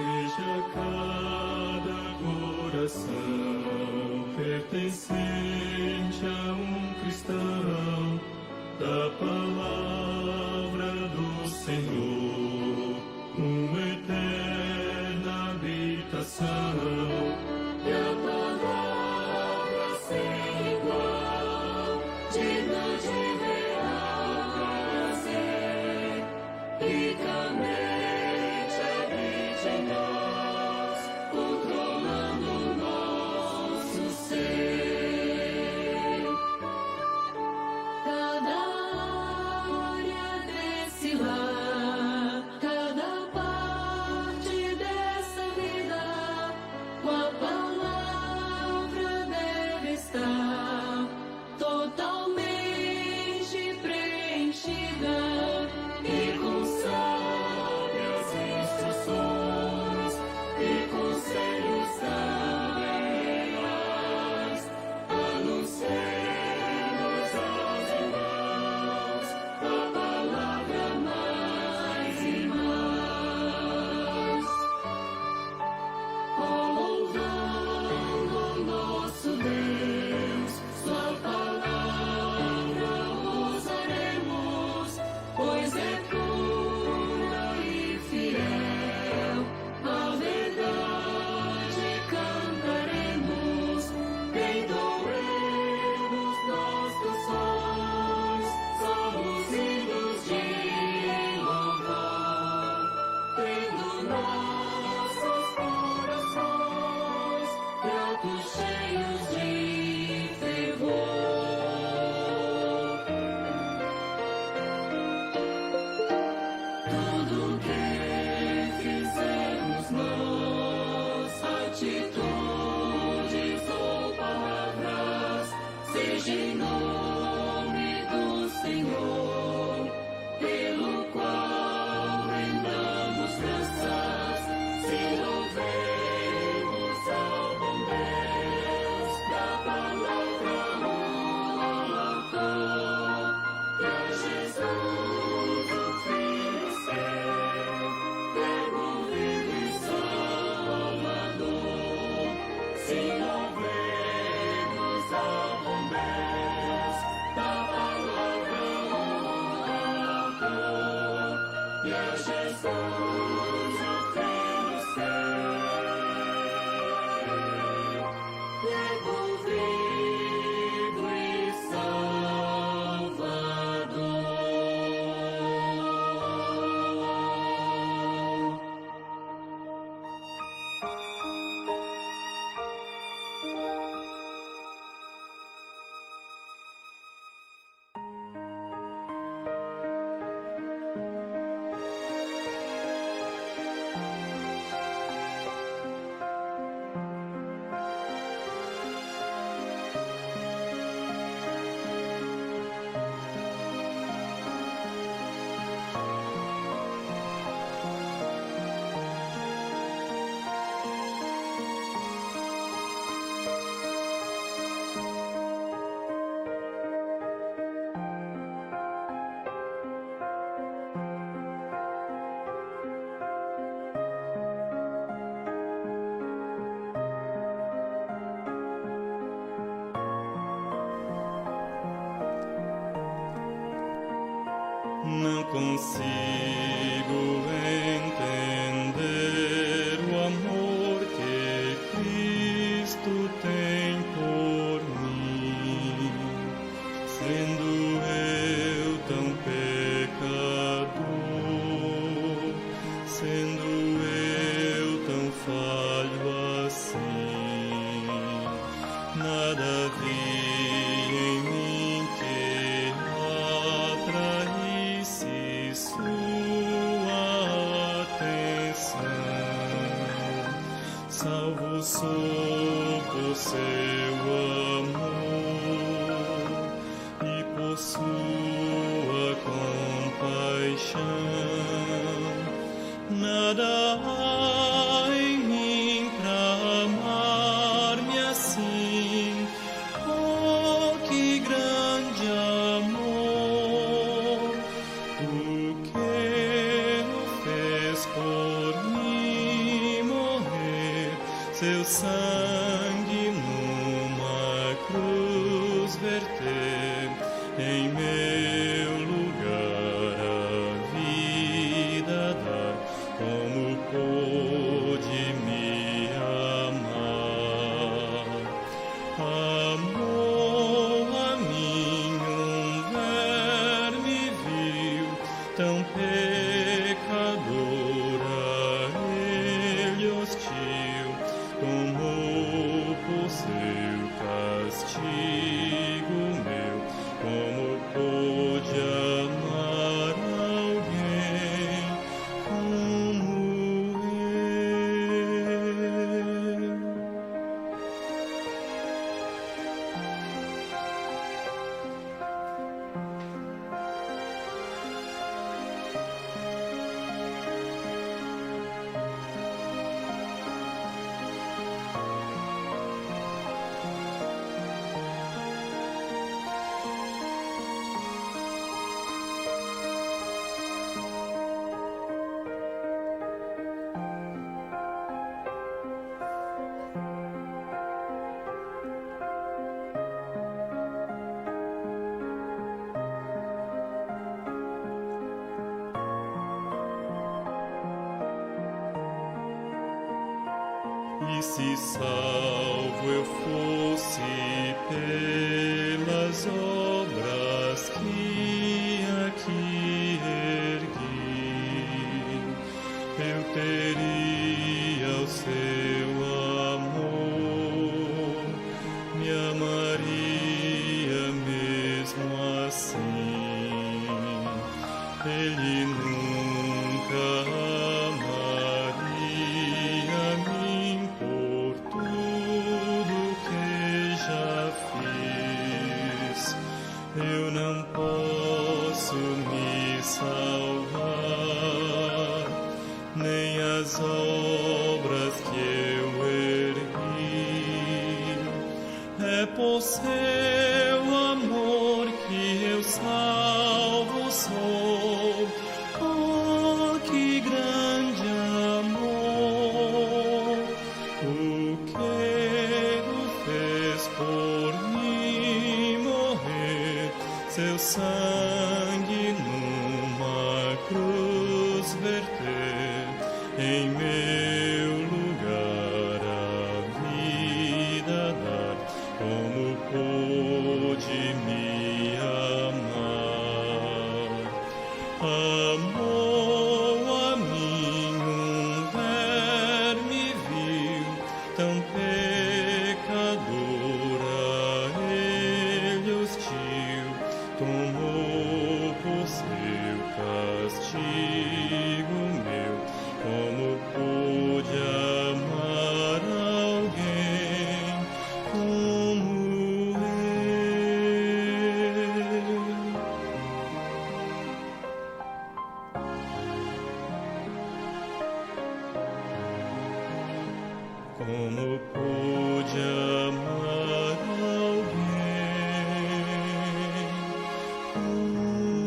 Seja cada coração pertencente a um cristão da palavra do Senhor, uma eterna habitação. E a palavra sem igual, digna de real prazer, ricamente habite em nós, controlando o nosso ser. Cada área desse lar, cada parte dessa vida, com a palavra deve estar totalmente preenchida e com sábias instruções e conselhos também reais, anunciemos aos irmãos a palavra mais e mais. Louvando o nosso Deus, sua palavra usaremos, pois é pura e fiel. A verdade cantaremos, entoemos nós canções, somos hinos de louvor, tendo nossos corações gratos, cheios de fervor. Tudo que fizermos nós, atitudes ou palavras, seja em nome do Senhor, pelo qual rendamos graças, se louvemos ao bom Deus, da palavra o autor, e a Jesus, o Filho seu, Verbo vivo e Salvador. Se louvemos ao bom Deus, da palavra o autor, e a Jesus, o Filho seu, Verbo vivo e Salvador. Não consigo entender o amor que Cristo tem por mim, sendo eu tão pecador, sendo eu tão falho assim. Nada havia em mim que atraísse sua atenção, salvo sou por seu amor e por sua compaixão. Nada há em mim pra amar-me assim. Oh, que grande amor, o que fez por mim. seu sangue numa cruz verter, em meu lugar a vida dar, como pôde me amar. Amou a mim verme vil, tão pecadora, ele hostil, tomou por seu castigo meu, como pôde amar alguém como eu? E se salvo eu fosse pelas obras que aqui ergui, eu teria o seu amor, me amaria mesmo assim. Ele nunca amaria mim por tudo que já fiz. Eu não posso me salvar, nem as obras que eu ergui. É por seu amor que eu salvo sou. Oh, que grande amor! O que o fez por mim morrer, seu sangue numa cruz verter, em meu lugar a vida dar, como pôde me amar. Amou a mim verme vil, tão pecadora, ele hostil, tomou por seu castigo meu, como pôde amar alguém como eu? Como pude amar alguém como eu?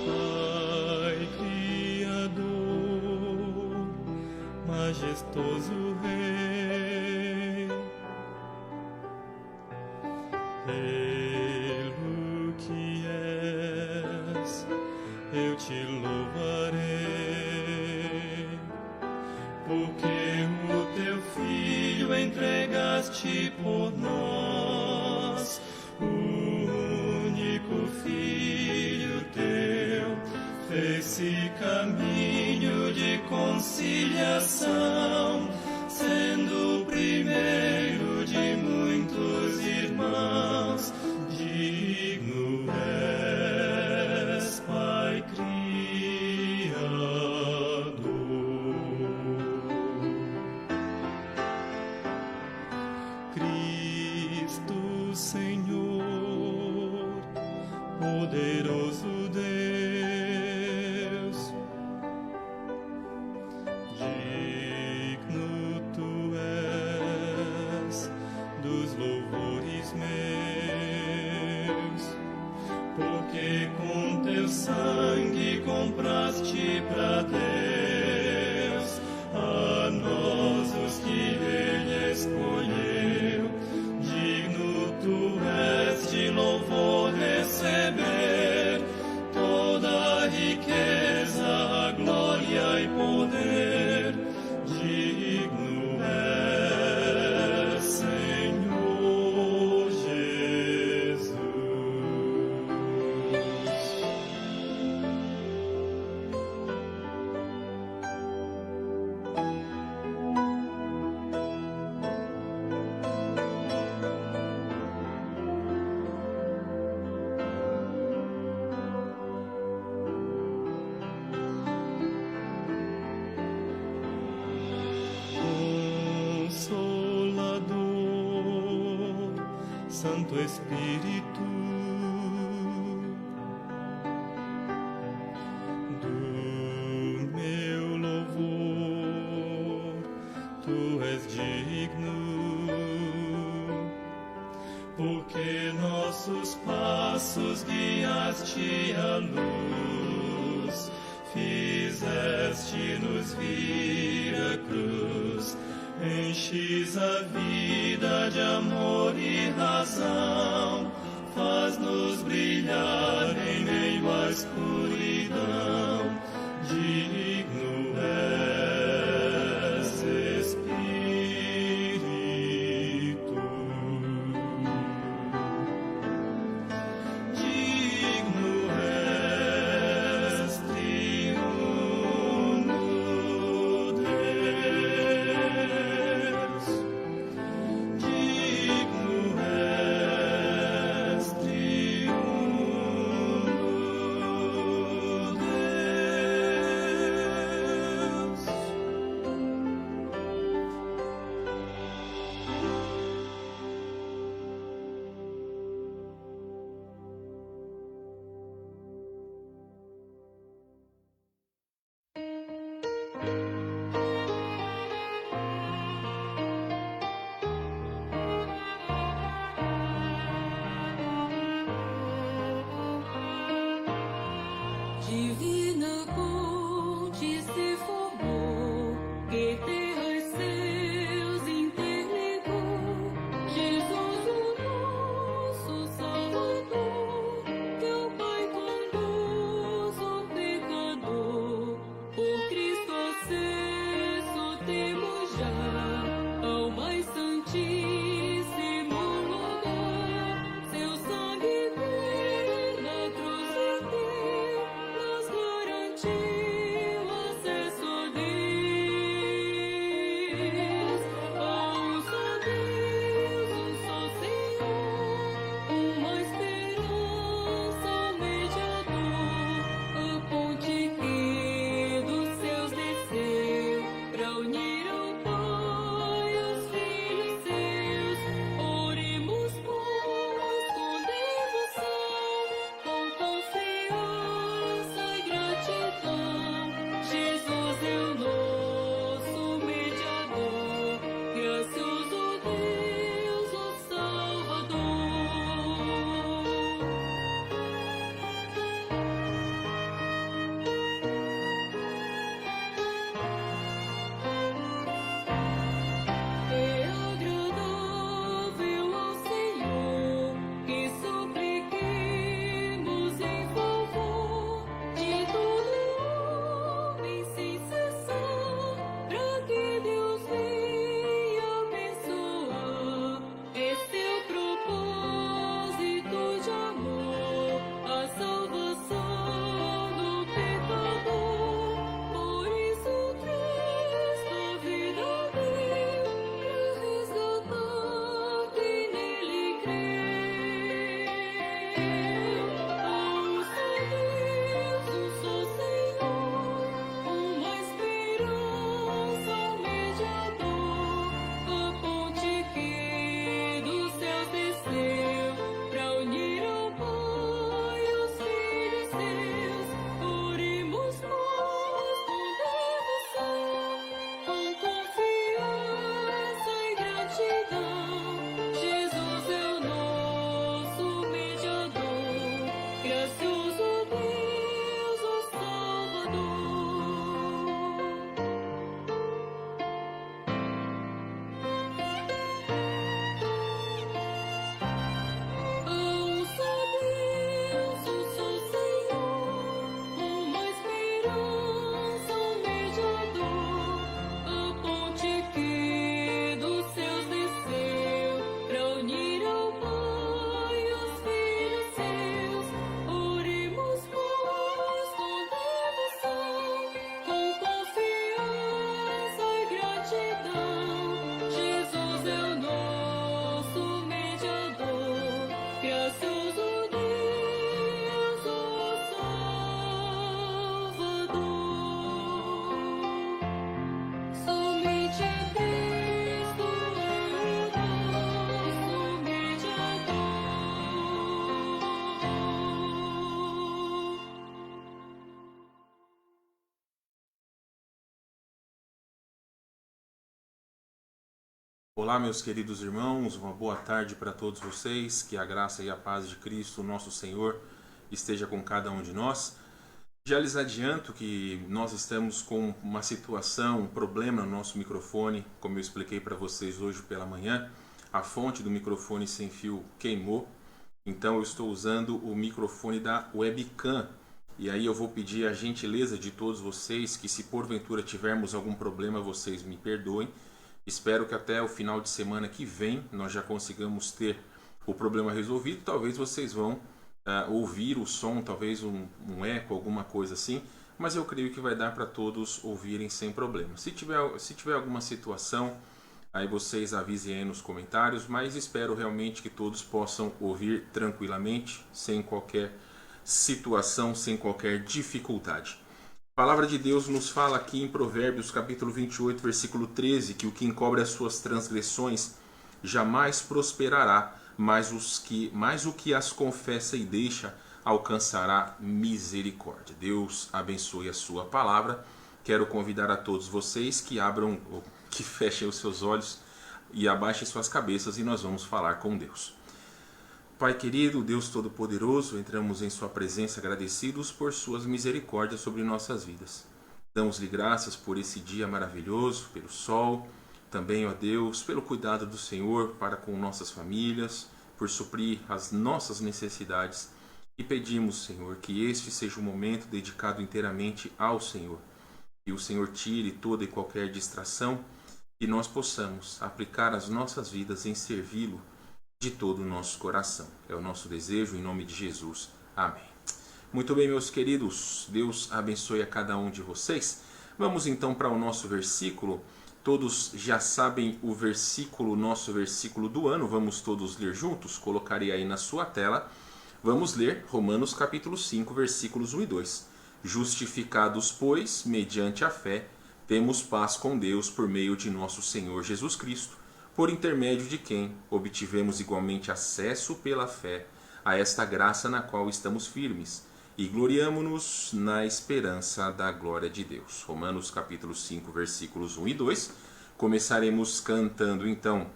Pai Criador, majestoso Rei, pelo que és, eu te louvarei, porque o teu Filho entregaste por nós, o único Filho teu, fez-se caminho de conciliação, sendo o primeiro glorioso Deus. Digno tu és dos louvores meus, porque com teu sangue compraste pra Deus a nós os que Ele escolheu. Digno tu és de louvor receber toda a riqueza, a glória e poder. Digno és, Senhor Jesus. Consolador, Santo Espírito, do meu louvor, tu és digno, porque nossos passos guiaste à luz, fizeste-nos vir a cruz. Enches a vida de amor e razão, faz-nos brilhar em meio à escuridão. Digno és, Espírito. Digno és, triuno Deus. Digno és, triuno Deus. Divina ponte se formou, que terra e céus interligou. Jesus, o nosso Salvador, que o Pai conduz o pecador. Por Cristo acesso temos já ao mais santíssimo lugar. Seu sangue na cruz nos garantiu acesso seus. Oremos, pois, com devoção, com confiança e gratidão. Jesus é o nosso mediador, gracioso Deus, o Salvador. Há um só Deus, um só Senhor, uma esperança, um mediador, a ponte que dos céus desceu pra unir ao Pai os filhos seus. Oremos, pois, com devoção, com confiança e gratidão. Jesus é o nosso mediador, gracioso Deus, o Salvador. Somente a Cristo é o nosso mediador. Olá, meus queridos irmãos, uma boa tarde para todos vocês, que a graça e a paz de Cristo, nosso Senhor, esteja com cada um de nós. Já lhes adianto que nós estamos com uma situação, um problema no nosso microfone, como eu expliquei para vocês hoje pela manhã, a fonte do microfone sem fio queimou, então eu estou usando o microfone da webcam, e aí eu vou pedir a gentileza de todos vocês que, se porventura tivermos algum problema, vocês me perdoem. Espero que até o final de semana que vem nós já consigamos ter o problema resolvido. Talvez vocês vão ouvir o som, talvez um eco, alguma coisa assim, mas eu creio que vai dar para todos ouvirem sem problema. Se tiver alguma situação, aí vocês avisem aí nos comentários, mas espero realmente que todos possam ouvir tranquilamente, sem qualquer situação, sem qualquer dificuldade. A palavra de Deus nos fala aqui em Provérbios capítulo 28, versículo 13, que o que encobre as suas transgressões jamais prosperará, mas o que as confessa e deixa alcançará misericórdia. Deus abençoe a sua palavra. Quero convidar a todos vocês que abram, que fechem os seus olhos e abaixem suas cabeças, e nós vamos falar com Deus. Pai querido, Deus Todo-Poderoso, entramos em sua presença agradecidos por suas misericórdias sobre nossas vidas. Damos-lhe graças por esse dia maravilhoso, pelo sol, também, ó Deus, pelo cuidado do Senhor para com nossas famílias, por suprir as nossas necessidades. E pedimos, Senhor, que este seja um momento dedicado inteiramente ao Senhor. Que o Senhor tire toda e qualquer distração e nós possamos aplicar as nossas vidas em servi-lo de todo o nosso coração. É o nosso desejo, em nome de Jesus. Amém. Muito bem, meus queridos, Deus abençoe a cada um de vocês. Vamos então para o nosso versículo. Todos já sabem o versículo, nosso versículo do ano. Vamos todos ler juntos? Colocarei aí na sua tela. Vamos ler Romanos capítulo 5, versículos 1 e 2. Justificados, pois, mediante a fé, temos paz com Deus por meio de nosso Senhor Jesus Cristo, por intermédio de quem obtivemos igualmente acesso pela fé a esta graça na qual estamos firmes e gloriamo-nos na esperança da glória de Deus. Romanos capítulo 5, versículos 1 e 2. Começaremos cantando então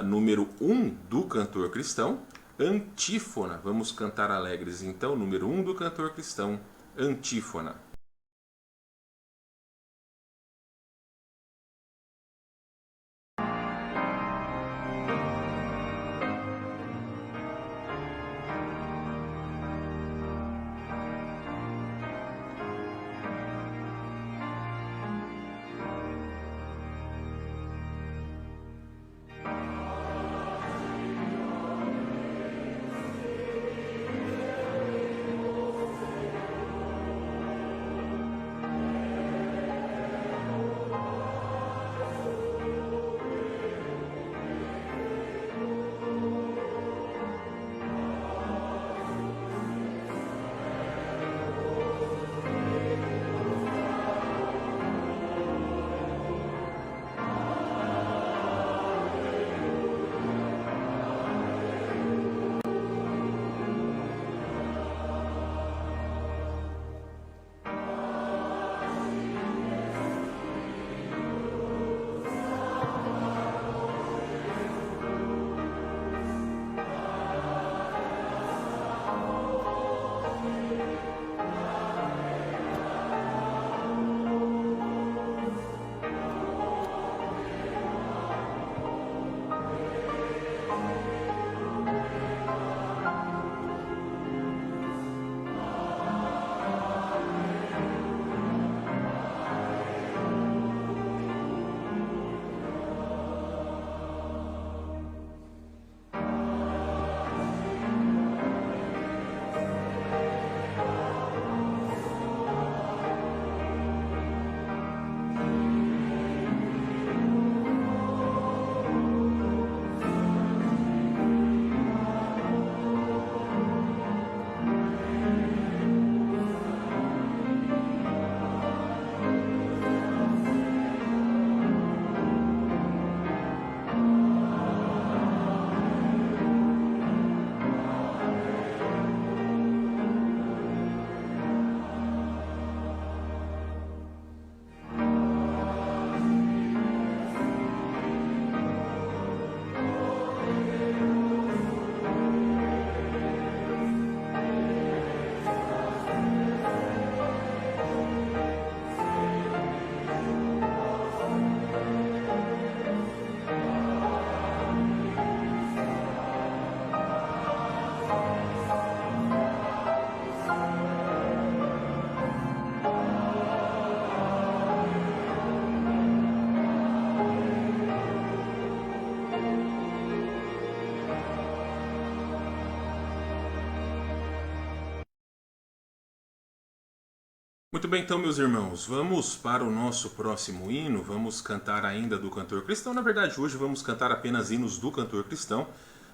número 1 do cantor cristão, Antífona. Vamos cantar alegres então, número 1 do cantor cristão, Antífona. Muito bem, então, meus irmãos, vamos para o nosso próximo hino. Vamos cantar ainda do cantor cristão. Na verdade, hoje vamos cantar apenas hinos do cantor cristão.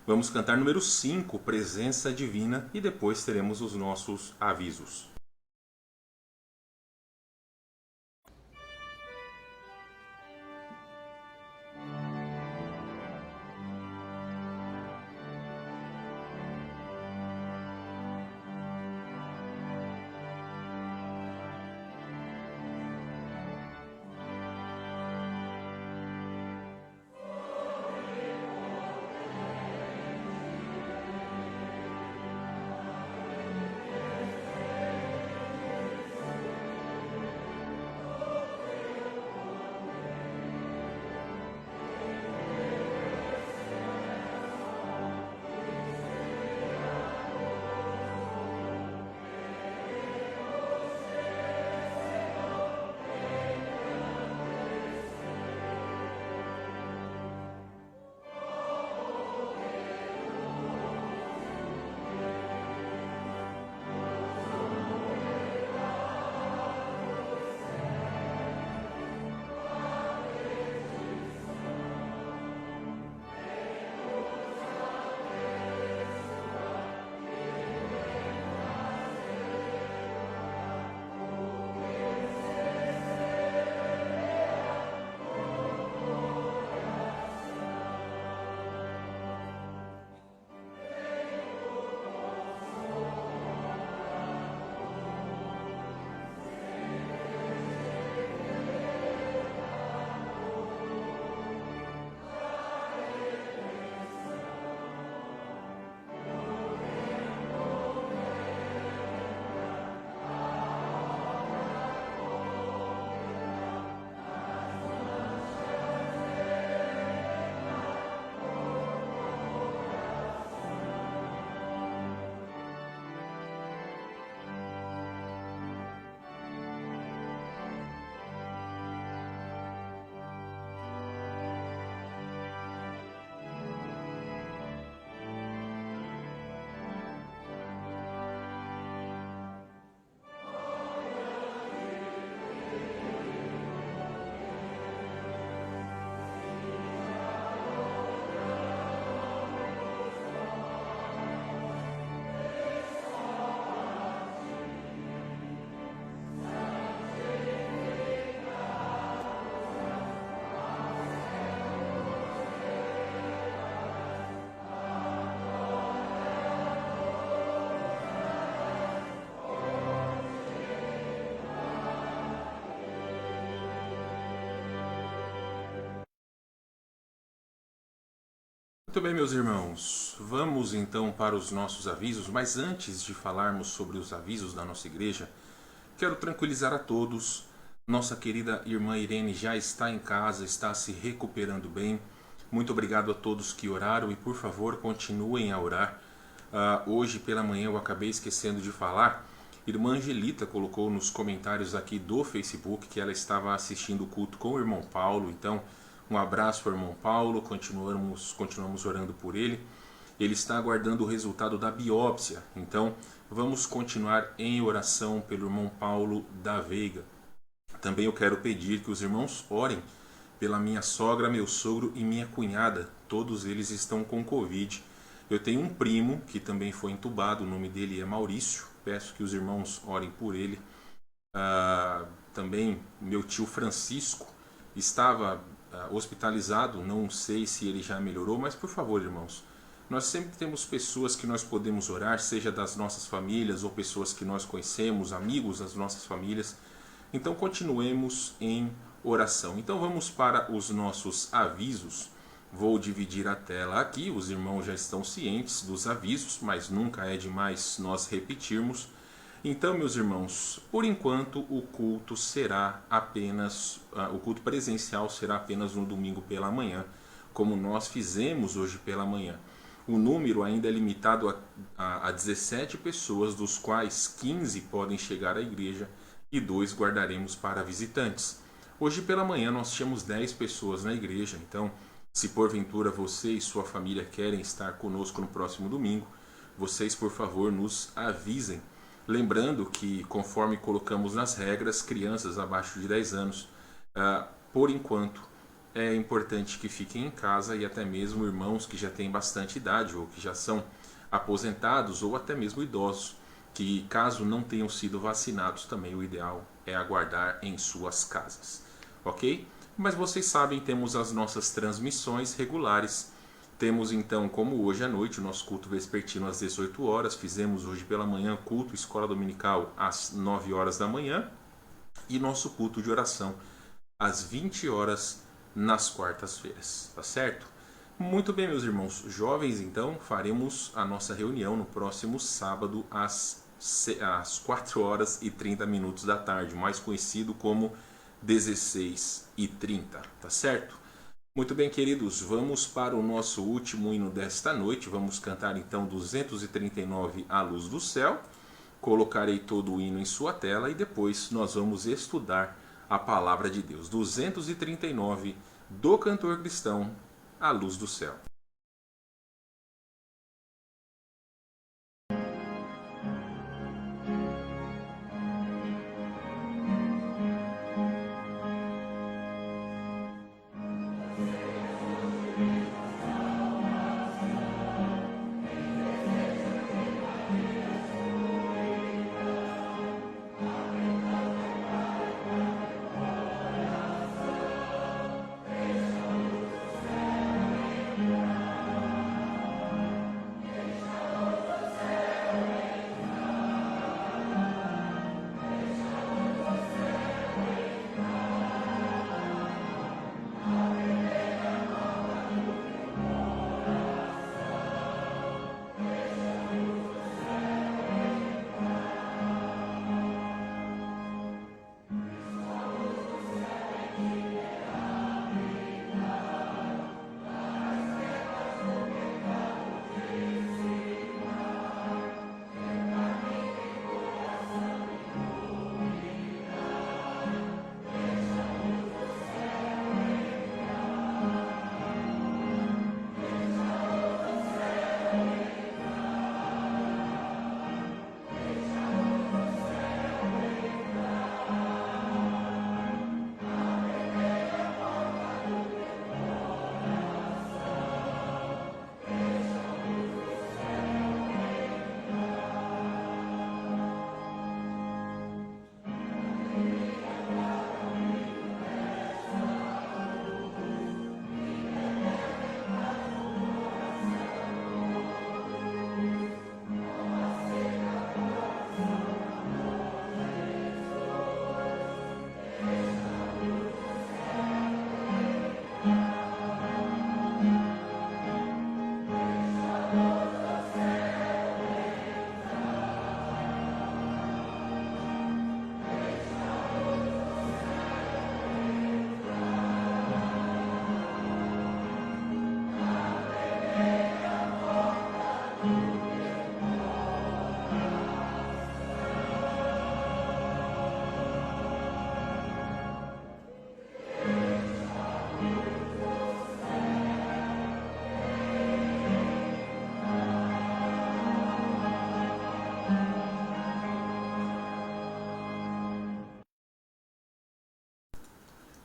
Vamos cantar número 5, Presença Divina, e depois teremos os nossos avisos. Muito bem, meus irmãos, vamos então para os nossos avisos, mas antes de falarmos sobre os avisos da nossa igreja, quero tranquilizar a todos. Nossa querida irmã Irene já está em casa, está se recuperando bem. Muito obrigado a todos que oraram e, por favor, continuem a orar. Hoje pela manhã eu acabei esquecendo de falar. Irmã Angelita colocou nos comentários aqui do Facebook que ela estava assistindo o culto com o irmão Paulo, então um abraço para o irmão Paulo, continuamos orando por ele. Ele está aguardando o resultado da biópsia, então vamos continuar em oração pelo irmão Paulo da Veiga. Também eu quero pedir que os irmãos orem pela minha sogra, meu sogro e minha cunhada. Todos eles estão com Covid. Eu tenho um primo que também foi entubado, o nome dele é Maurício. Peço que os irmãos orem por ele. Também meu tio Francisco estava hospitalizado, não sei se ele já melhorou, mas por favor, irmãos, nós sempre temos pessoas que nós podemos orar, seja das nossas famílias ou pessoas que nós conhecemos, amigos das nossas famílias. Então continuemos em oração. Então vamos para os nossos avisos. Vou dividir a tela aqui, os irmãos já estão cientes dos avisos, mas nunca é demais nós repetirmos. Então, meus irmãos, por enquanto o culto presencial será apenas no domingo pela manhã, como nós fizemos hoje pela manhã. O número ainda é limitado a 17 pessoas, dos quais 15 podem chegar à igreja e 2 guardaremos para visitantes. Hoje pela manhã nós tínhamos 10 pessoas na igreja, então se porventura você e sua família querem estar conosco no próximo domingo, vocês por favor nos avisem. Lembrando que, conforme colocamos nas regras, crianças abaixo de 10 anos, por enquanto, é importante que fiquem em casa, e até mesmo irmãos que já têm bastante idade ou que já são aposentados ou até mesmo idosos, que caso não tenham sido vacinados, também o ideal é aguardar em suas casas, ok? Mas vocês sabem, temos as nossas transmissões regulares. Temos então, como hoje à noite, o nosso culto vespertino às 18 horas. Fizemos hoje pela manhã culto escola dominical às 9 horas da manhã. E nosso culto de oração às 20 horas nas quartas-feiras, tá certo? Muito bem, meus irmãos jovens, então faremos a nossa reunião no próximo sábado às 4 horas e 30 minutos da tarde, mais conhecido como 16h30, tá certo? Muito bem, queridos, vamos para o nosso último hino desta noite. Vamos cantar então 239, A Luz do Céu. Colocarei todo o hino em sua tela e depois nós vamos estudar a palavra de Deus. 239, do cantor cristão, A Luz do Céu.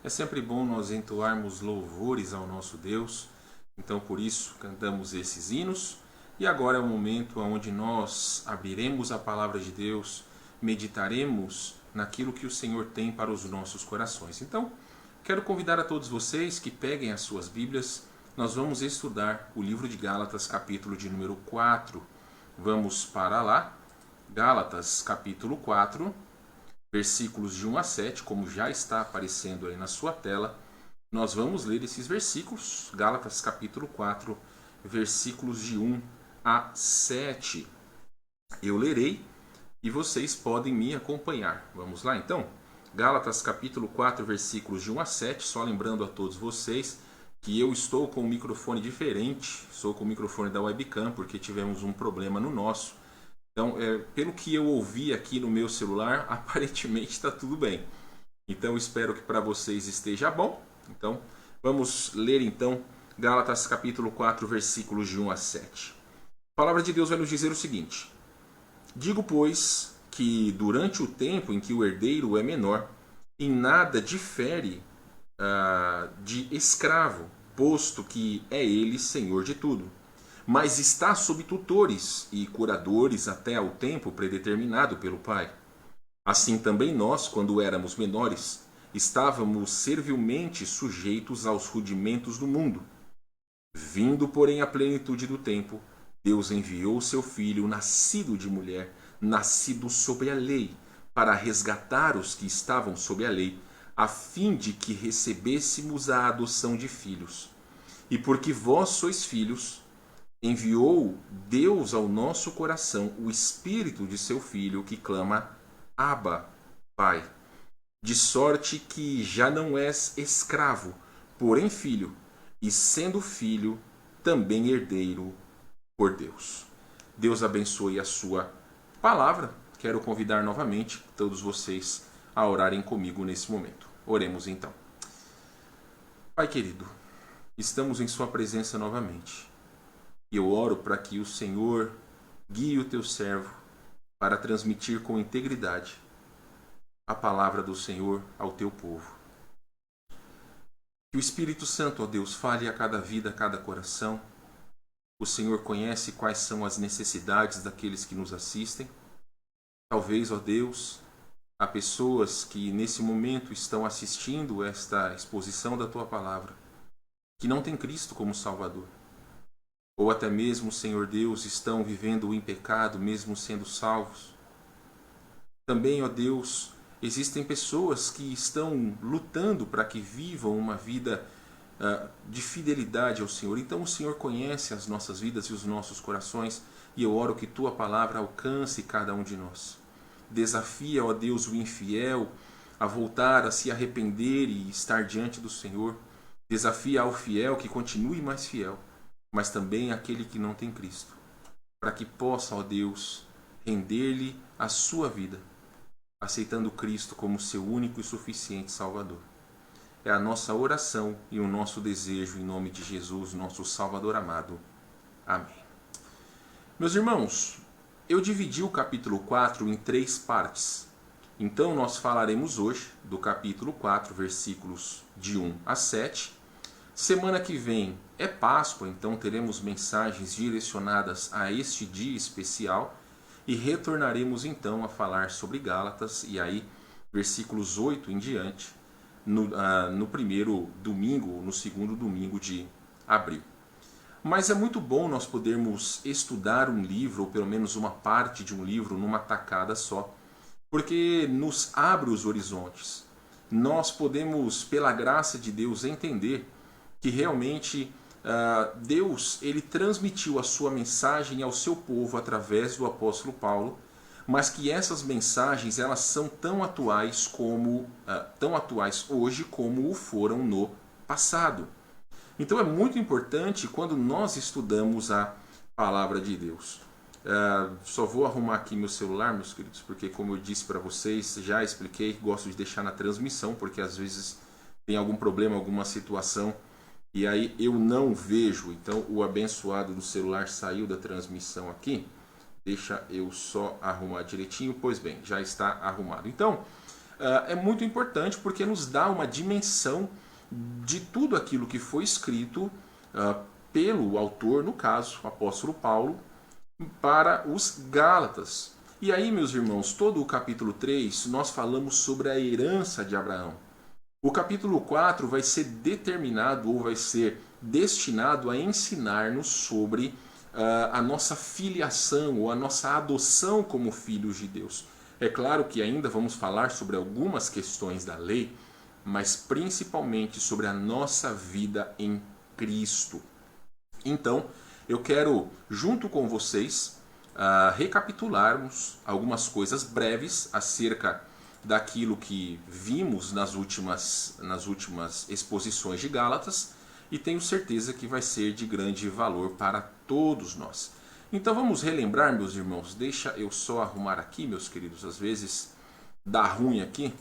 É sempre bom nós entoarmos louvores ao nosso Deus, então por isso cantamos esses hinos. E agora é o momento onde nós abriremos a palavra de Deus, meditaremos naquilo que o Senhor tem para os nossos corações. Então, quero convidar a todos vocês que peguem as suas Bíblias. Nós vamos estudar o livro de Gálatas, capítulo de número 4. Vamos para lá, Gálatas, capítulo 4. Versículos de 1 a 7, como já está aparecendo aí na sua tela. Nós vamos ler esses versículos, Gálatas capítulo 4, versículos de 1 a 7. Eu lerei e vocês podem me acompanhar. Vamos lá então? Gálatas capítulo 4, versículos de 1 a 7, só lembrando a todos vocês que eu estou com um microfone diferente, estou com o microfone da webcam, porque tivemos um problema no nosso. Então, pelo que eu ouvi aqui no meu celular, aparentemente está tudo bem. Então, espero que para vocês esteja bom. Então, vamos ler então Gálatas capítulo 4, versículos de 1 a 7. A palavra de Deus vai nos dizer o seguinte: Digo, pois, que durante o tempo em que o herdeiro é menor, em nada difere de escravo, posto que é ele senhor de tudo, mas está sob tutores e curadores até ao tempo predeterminado pelo Pai. Assim também nós, quando éramos menores, estávamos servilmente sujeitos aos rudimentos do mundo. Vindo, porém, à plenitude do tempo, Deus enviou seu Filho, nascido de mulher, nascido sob a lei, para resgatar os que estavam sob a lei, a fim de que recebêssemos a adoção de filhos. E porque vós sois filhos, enviou Deus ao nosso coração o Espírito de seu Filho, que clama: Abba, Pai. De sorte que já não és escravo, porém filho, e sendo filho, também herdeiro por Deus. Deus abençoe a sua palavra. Quero convidar novamente todos vocês a orarem comigo nesse momento. Oremos então. Pai querido, estamos em sua presença novamente. E eu oro para que o Senhor guie o teu servo para transmitir com integridade a palavra do Senhor ao teu povo. Que o Espírito Santo, ó Deus, fale a cada vida, a cada coração. O Senhor conhece quais são as necessidades daqueles que nos assistem. Talvez, ó Deus, há pessoas que nesse momento estão assistindo esta exposição da tua palavra, que não têm Cristo como Salvador. Ou até mesmo, Senhor Deus, estão vivendo em pecado, mesmo sendo salvos. Também, ó Deus, existem pessoas que estão lutando para que vivam uma vida de fidelidade ao Senhor. Então o Senhor conhece as nossas vidas e os nossos corações, e eu oro que tua palavra alcance cada um de nós. Desafia, ó Deus, o infiel a voltar a se arrepender e estar diante do Senhor. Desafia ao fiel que continue mais fiel, mas também aquele que não tem Cristo, para que possa, ó Deus, render-lhe a sua vida, aceitando Cristo como seu único e suficiente Salvador. É a nossa oração e o nosso desejo em nome de Jesus, nosso Salvador amado. Amém. Meus irmãos, eu dividi o capítulo 4 em 3 partes. Então nós falaremos hoje do capítulo 4, versículos de 1 a 7. Semana que vem é Páscoa, então teremos mensagens direcionadas a este dia especial. E retornaremos então a falar sobre Gálatas, e aí versículos 8 em diante, no primeiro domingo, no segundo domingo de abril. Mas é muito bom nós podermos estudar um livro, ou pelo menos uma parte de um livro, numa tacada só, porque nos abre os horizontes. Nós podemos, pela graça de Deus, entender que realmente Deus ele transmitiu a sua mensagem ao seu povo através do apóstolo Paulo, mas que essas mensagens elas são tão atuais hoje como o foram no passado. Então é muito importante quando nós estudamos a palavra de Deus. Só vou arrumar aqui meu celular, meus queridos, porque como eu disse para vocês, já expliquei, gosto de deixar na transmissão, porque às vezes tem algum problema, alguma situação, e aí eu não vejo. Então o abençoado do celular saiu da transmissão aqui. Deixa eu só arrumar direitinho. Pois bem, já está arrumado. Então é muito importante porque nos dá uma dimensão de tudo aquilo que foi escrito pelo autor, no caso, o apóstolo Paulo, para os Gálatas. E aí, meus irmãos, todo o capítulo 3 nós falamos sobre a herança de Abraão. O capítulo 4 vai ser determinado ou vai ser destinado a ensinar-nos sobre a nossa filiação ou a nossa adoção como filhos de Deus. É claro que ainda vamos falar sobre algumas questões da lei, mas principalmente sobre a nossa vida em Cristo. Então, eu quero, junto com vocês, recapitularmos algumas coisas breves acerca daquilo que vimos nas últimas exposições de Gálatas, e tenho certeza que vai ser de grande valor para todos nós. Então vamos relembrar, meus irmãos. Deixa eu só arrumar aqui, meus queridos, às vezes dá ruim aqui.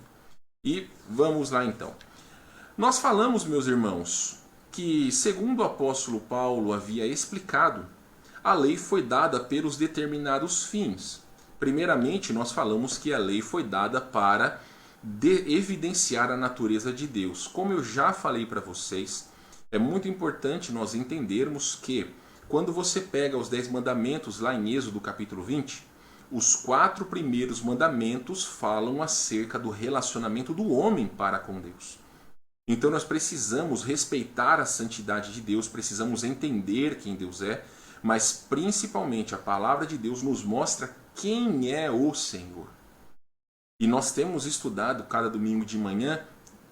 E vamos lá então. Nós falamos, meus irmãos, que segundo o apóstolo Paulo havia explicado, a lei foi dada pelos determinados fins, Primeiramente, nós falamos que a lei foi dada para evidenciar a natureza de Deus. Como eu já falei para vocês, é muito importante nós entendermos que quando você pega os 10 mandamentos lá em Êxodo capítulo 20, os 4 primeiros mandamentos falam acerca do relacionamento do homem para com Deus. Então nós precisamos respeitar a santidade de Deus, precisamos entender quem Deus é, mas principalmente a palavra de Deus nos mostra quem é o Senhor. E nós temos estudado cada domingo de manhã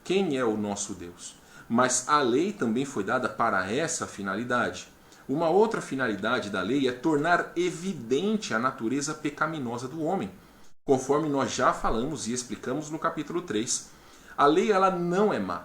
quem é o nosso Deus. Mas a lei também foi dada para essa finalidade. Uma outra finalidade da lei é tornar evidente a natureza pecaminosa do homem. Conforme nós já falamos e explicamos no capítulo 3, a lei ela não é má,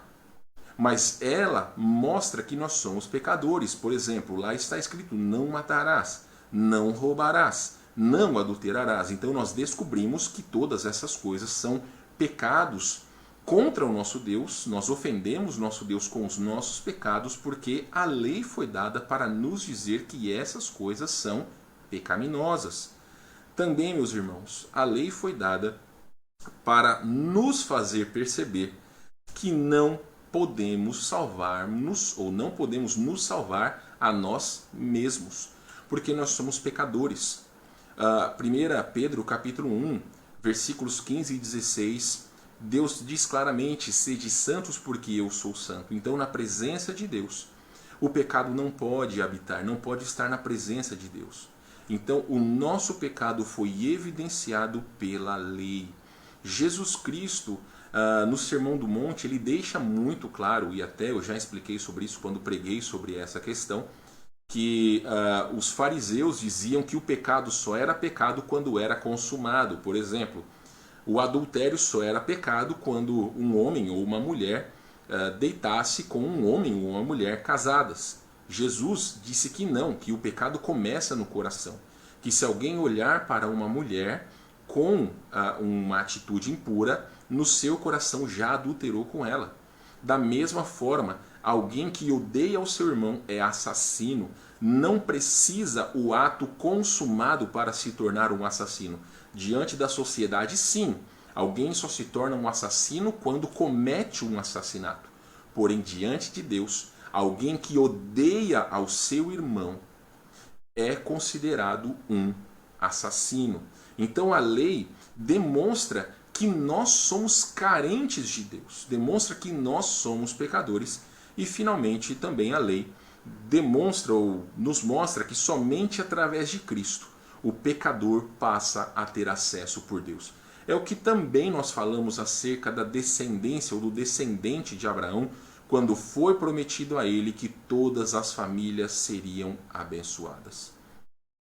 mas ela mostra que nós somos pecadores. Por exemplo, lá está escrito: não matarás, não roubarás, não adulterarás. Então nós descobrimos que todas essas coisas são pecados contra o nosso Deus. Nós ofendemos nosso Deus com os nossos pecados, porque a lei foi dada para nos dizer que essas coisas são pecaminosas. Também, meus irmãos, a lei foi dada para nos fazer perceber que não podemos salvar-nos ou não podemos nos salvar a nós mesmos, porque nós somos pecadores. 1 Pedro capítulo 1, versículos 15 e 16, Deus diz claramente: sede santos porque eu sou santo. Então, na presença de Deus, o pecado não pode habitar, não pode estar na presença de Deus. Então, o nosso pecado foi evidenciado pela lei. Jesus Cristo, no Sermão do Monte, ele deixa muito claro, e até eu já expliquei sobre isso quando preguei sobre essa questão, que os fariseus diziam que o pecado só era pecado quando era consumado. Por exemplo, o adultério só era pecado quando um homem ou uma mulher deitasse com um homem ou uma mulher casadas. Jesus disse que não, que o pecado começa no coração. Que se alguém olhar para uma mulher com uma atitude impura, no seu coração já adulterou com ela. Da mesma forma, alguém que odeia o seu irmão é assassino. Não precisa o ato consumado para se tornar um assassino. Diante da sociedade, sim, alguém só se torna um assassino quando comete um assassinato. Porém, diante de Deus, alguém que odeia ao seu irmão é considerado um assassino. Então a lei demonstra que nós somos carentes de Deus, demonstra que nós somos pecadores. E finalmente também a lei demonstra ou nos mostra que somente através de Cristo o pecador passa a ter acesso por Deus. É o que também nós falamos acerca da descendência ou do descendente de Abraão, quando foi prometido a ele que todas as famílias seriam abençoadas.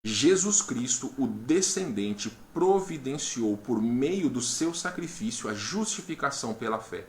Jesus Cristo, o descendente, providenciou por meio do seu sacrifício a justificação pela fé.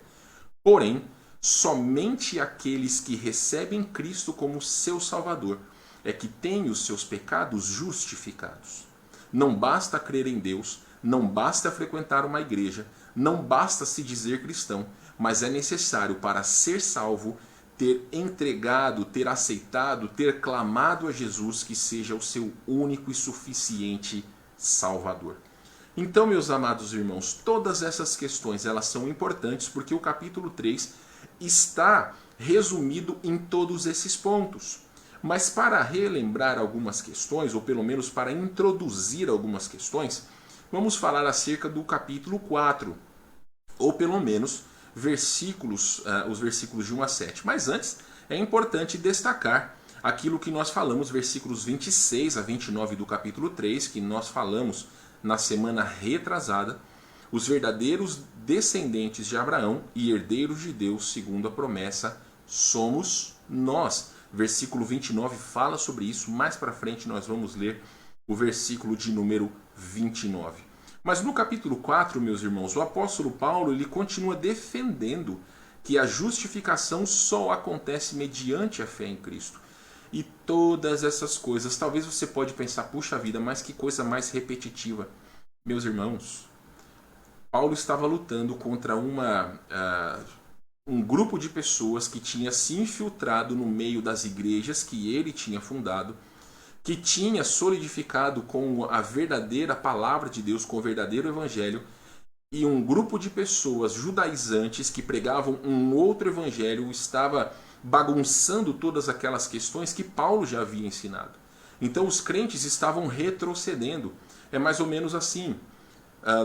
Porém, somente aqueles que recebem Cristo como seu Salvador é que têm os seus pecados justificados. Não basta crer em Deus, não basta frequentar uma igreja, não basta se dizer cristão, mas é necessário, para ser salvo, ter entregado, ter aceitado, ter clamado a Jesus que seja o seu único e suficiente Salvador. Então, meus amados irmãos, todas essas questões elas são importantes porque o capítulo 3 está resumido em todos esses pontos. Mas para relembrar algumas questões, ou pelo menos para introduzir algumas questões, vamos falar acerca do capítulo 4, ou pelo menos os versículos de 1 a 7. Mas antes, é importante destacar aquilo que nós falamos, versículos 26 a 29 do capítulo 3, que nós falamos na semana retrasada, os verdadeiros descendentes de Abraão e herdeiros de Deus, segundo a promessa, somos nós. Versículo 29 fala sobre isso, mais para frente nós vamos ler o versículo de número 29. Mas no capítulo 4, meus irmãos, o apóstolo Paulo ele continua defendendo que a justificação só acontece mediante a fé em Cristo. E todas essas coisas, talvez você pode pensar, puxa vida, mas que coisa mais repetitiva. Meus irmãos, Paulo estava lutando contra um grupo de pessoas que tinha se infiltrado no meio das igrejas que ele tinha fundado, que tinha solidificado com a verdadeira palavra de Deus, com o verdadeiro evangelho, e um grupo de pessoas judaizantes que pregavam um outro evangelho estava bagunçando todas aquelas questões que Paulo já havia ensinado. Então os crentes estavam retrocedendo. É mais ou menos assim.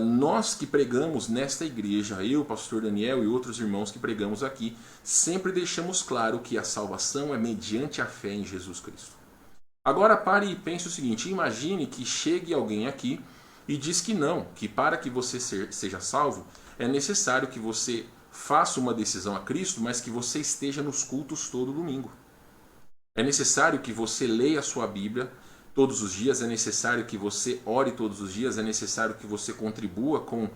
Nós que pregamos nesta igreja, eu, pastor Daniel e outros irmãos que pregamos aqui, sempre deixamos claro que a salvação é mediante a fé em Jesus Cristo. Agora pare e pense o seguinte, imagine que chegue alguém aqui e diz que não, que para que você seja salvo, é necessário que você faça uma decisão a Cristo, mas que você esteja nos cultos todo domingo. É necessário que você leia a sua Bíblia todos os dias, é necessário que você ore todos os dias, é necessário que você contribua com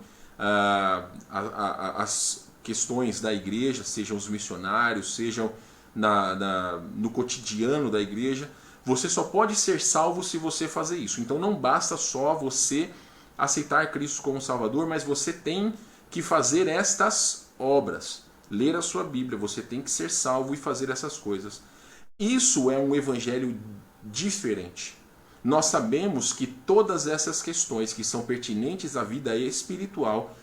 as questões da igreja, sejam os missionários, sejam no cotidiano da igreja. Você só pode ser salvo se você fazer isso. Então não basta só você aceitar Cristo como Salvador, mas você tem que fazer estas obras. Ler a sua Bíblia, você tem que ser salvo e fazer essas coisas. Isso é um evangelho diferente. Nós sabemos que todas essas questões que são pertinentes à vida espiritual,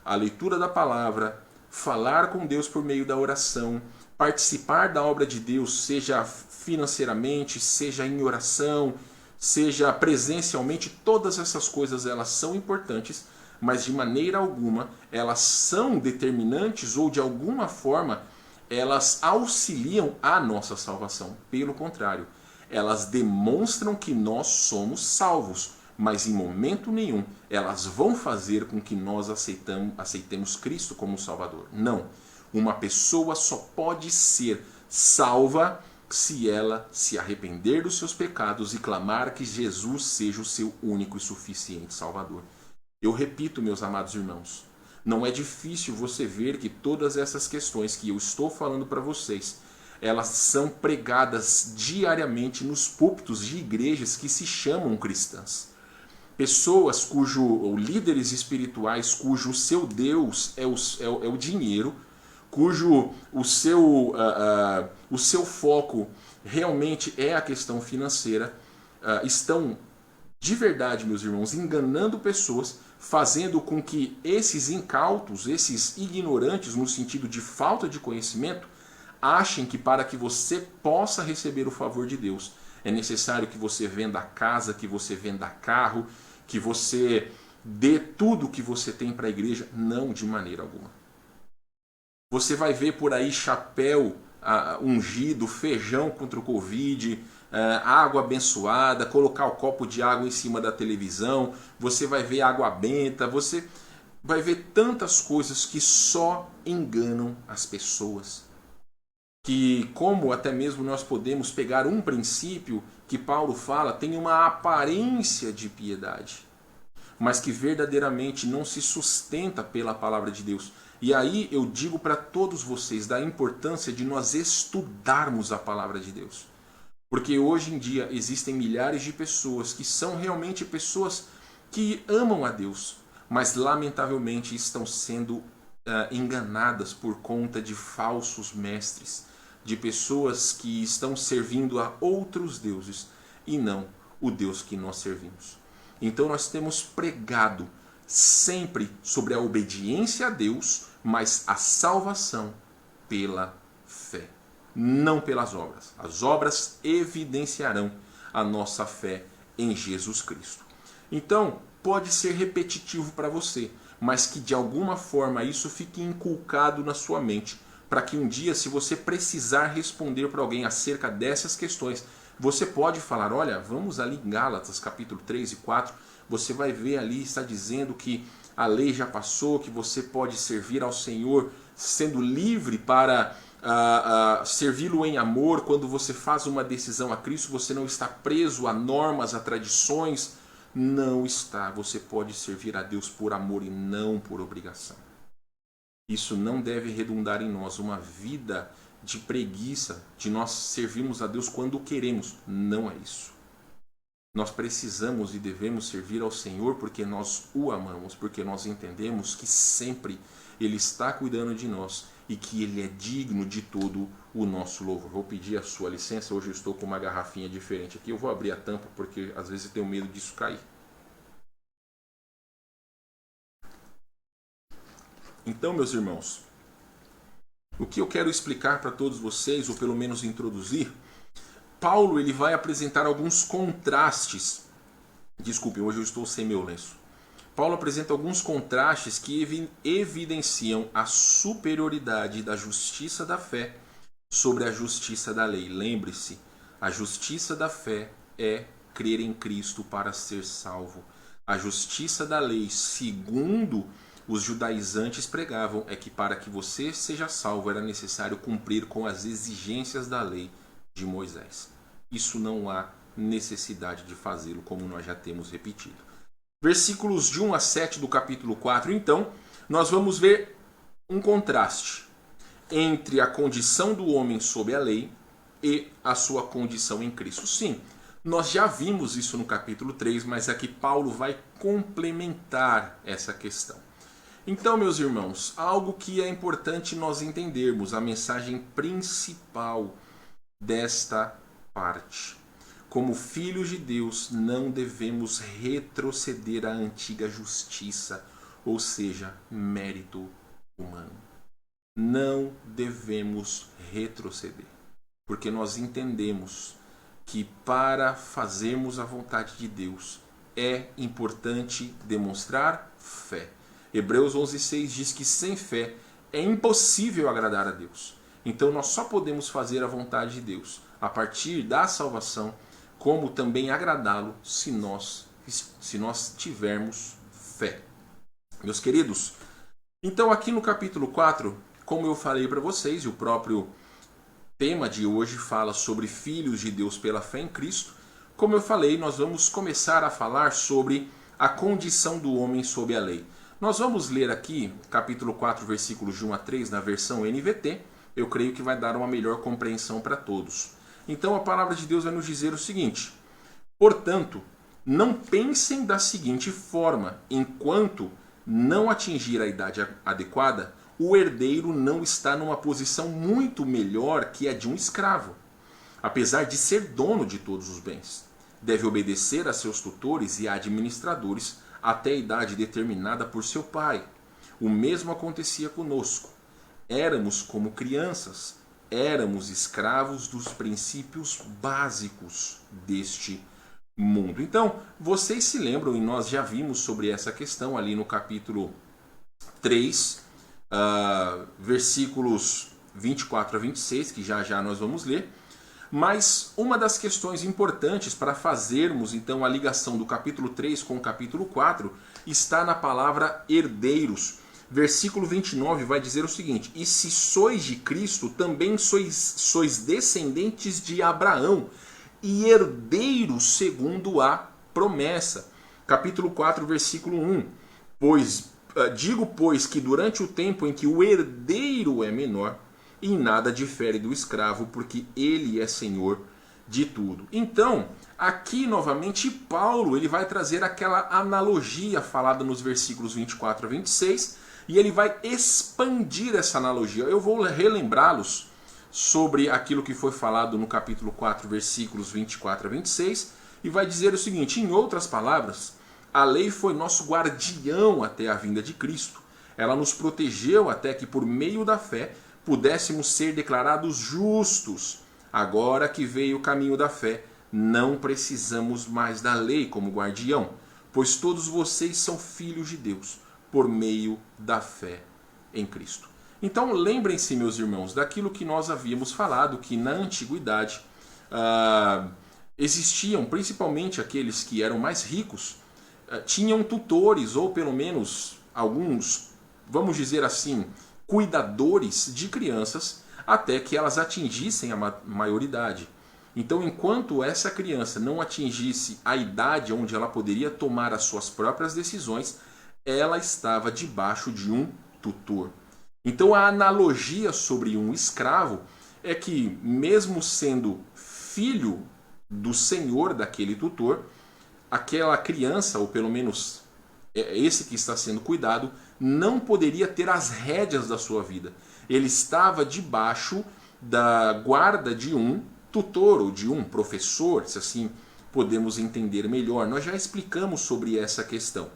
a leitura da palavra, falar com Deus por meio da oração, participar da obra de Deus, seja financeiramente, seja em oração, seja presencialmente, todas essas coisas elas são importantes, mas de maneira alguma elas são determinantes ou de alguma forma elas auxiliam a nossa salvação. Pelo contrário, elas demonstram que nós somos salvos, mas em momento nenhum elas vão fazer com que nós aceitemos Cristo como Salvador. Não. Uma pessoa só pode ser salva se ela se arrepender dos seus pecados e clamar que Jesus seja o seu único e suficiente Salvador. Eu repito, meus amados irmãos, não é difícil você ver que todas essas questões que eu estou falando para vocês, elas são pregadas diariamente nos púlpitos de igrejas que se chamam cristãs. Pessoas ou líderes espirituais cujo seu Deus é o dinheiro, cujo o seu foco realmente é a questão financeira, estão de verdade, meus irmãos, enganando pessoas, fazendo com que esses incautos, esses ignorantes no sentido de falta de conhecimento, achem que para que você possa receber o favor de Deus, é necessário que você venda casa, que você venda carro, que você dê tudo que você tem para a igreja. Não, de maneira alguma. Você vai ver por aí chapéu ungido, feijão contra o Covid, água abençoada, colocar o copo de água em cima da televisão, você vai ver água benta, você vai ver tantas coisas que só enganam as pessoas. Que, como até mesmo nós podemos pegar um princípio que Paulo fala, tem uma aparência de piedade, mas que verdadeiramente não se sustenta pela palavra de Deus. E aí eu digo para todos vocês da importância de nós estudarmos a palavra de Deus. Porque hoje em dia existem milhares de pessoas que são realmente pessoas que amam a Deus, mas lamentavelmente estão sendo enganadas por conta de falsos mestres, de pessoas que estão servindo a outros deuses e não o Deus que nós servimos. Então nós temos pregado sempre sobre a obediência a Deus, mas a salvação pela fé, não pelas obras. As obras evidenciarão a nossa fé em Jesus Cristo. Então, pode ser repetitivo para você, mas que de alguma forma isso fique inculcado na sua mente, para que um dia, se você precisar responder para alguém acerca dessas questões, você pode falar, olha, vamos ali em Gálatas capítulo 3 e 4, você vai ver ali, está dizendo que a lei já passou, que você pode servir ao Senhor sendo livre para servi-lo em amor. Quando você faz uma decisão a Cristo, você não está preso a normas, a tradições. Não está. Você pode servir a Deus por amor e não por obrigação. Isso não deve redundar em nós uma vida de preguiça, de nós servirmos a Deus quando queremos. Não é isso. Nós precisamos e devemos servir ao Senhor porque nós o amamos, porque nós entendemos que sempre Ele está cuidando de nós e que Ele é digno de todo o nosso louvor. Vou pedir a sua licença, hoje eu estou com uma garrafinha diferente aqui, eu vou abrir a tampa porque às vezes eu tenho medo disso cair. Então, meus irmãos, o que eu quero explicar para todos vocês, ou pelo menos introduzir, Paulo ele vai apresentar alguns contrastes. Desculpe, hoje eu estou sem meu lenço. Paulo apresenta alguns contrastes que evidenciam a superioridade da justiça da fé sobre a justiça da lei. Lembre-se, a justiça da fé é crer em Cristo para ser salvo. A justiça da lei, segundo os judaizantes pregavam, é que para que você seja salvo era necessário cumprir com as exigências da lei de Moisés. Isso não há necessidade de fazê-lo, como nós já temos repetido. Versículos de 1 a 7 do capítulo 4, então, nós vamos ver um contraste entre a condição do homem sob a lei e a sua condição em Cristo. Sim, nós já vimos isso no capítulo 3, mas aqui Paulo vai complementar essa questão. Então, meus irmãos, algo que é importante nós entendermos, a mensagem principal desta parte. Como filhos de Deus, não devemos retroceder à antiga justiça, ou seja, mérito humano. Não devemos retroceder, porque nós entendemos que para fazermos a vontade de Deus é importante demonstrar fé. Hebreus 11:6 diz que sem fé é impossível agradar a Deus. Então nós só podemos fazer a vontade de Deus a partir da salvação, como também agradá-lo se nós tivermos fé. Meus queridos, então aqui no capítulo 4, como eu falei para vocês, e o próprio tema de hoje fala sobre filhos de Deus pela fé em Cristo, como eu falei, nós vamos começar a falar sobre a condição do homem sob a lei. Nós vamos ler aqui, capítulo 4, versículos de 1 a 3, na versão NVT. Eu creio que vai dar uma melhor compreensão para todos. Então a palavra de Deus vai nos dizer o seguinte: portanto, não pensem da seguinte forma: enquanto não atingir a idade adequada, o herdeiro não está numa posição muito melhor que a de um escravo, apesar de ser dono de todos os bens. Deve obedecer a seus tutores e administradores até a idade determinada por seu pai. O mesmo acontecia conosco. Éramos como crianças, éramos escravos dos princípios básicos deste mundo. Então, vocês se lembram, e nós já vimos sobre essa questão ali no capítulo 3, versículos 24 a 26, que já já nós vamos ler. Mas uma das questões importantes para fazermos então a ligação do capítulo 3 com o capítulo 4 está na palavra herdeiros. Versículo 29 vai dizer o seguinte: e se sois de Cristo, também sois descendentes de Abraão e herdeiros segundo a promessa. Capítulo 4, versículo 1. Digo, pois, que durante o tempo em que o herdeiro é menor, em nada difere do escravo, porque ele é senhor de tudo. Então, aqui novamente Paulo ele vai trazer aquela analogia falada nos versículos 24 a 26, e ele vai expandir essa analogia. Eu vou relembrá-los sobre aquilo que foi falado no capítulo 4, versículos 24 a 26, e vai dizer o seguinte: em outras palavras, a lei foi nosso guardião até a vinda de Cristo. Ela nos protegeu até que por meio da fé pudéssemos ser declarados justos. Agora que veio o caminho da fé, não precisamos mais da lei como guardião, pois todos vocês são filhos de Deus, por meio da fé em Cristo. Então lembrem-se, meus irmãos, daquilo que nós havíamos falado, que na antiguidade existiam, principalmente aqueles que eram mais ricos, tinham tutores, ou pelo menos alguns, vamos dizer assim, cuidadores de crianças até que elas atingissem a maioridade. Então, enquanto essa criança não atingisse a idade onde ela poderia tomar as suas próprias decisões, ela estava debaixo de um tutor. Então, a analogia sobre um escravo é que, mesmo sendo filho do senhor daquele tutor, aquela criança, ou pelo menos esse que está sendo cuidado, não poderia ter as rédeas da sua vida. Ele estava debaixo da guarda de um tutor ou de um professor, se assim podemos entender melhor. Nós já explicamos sobre essa questão.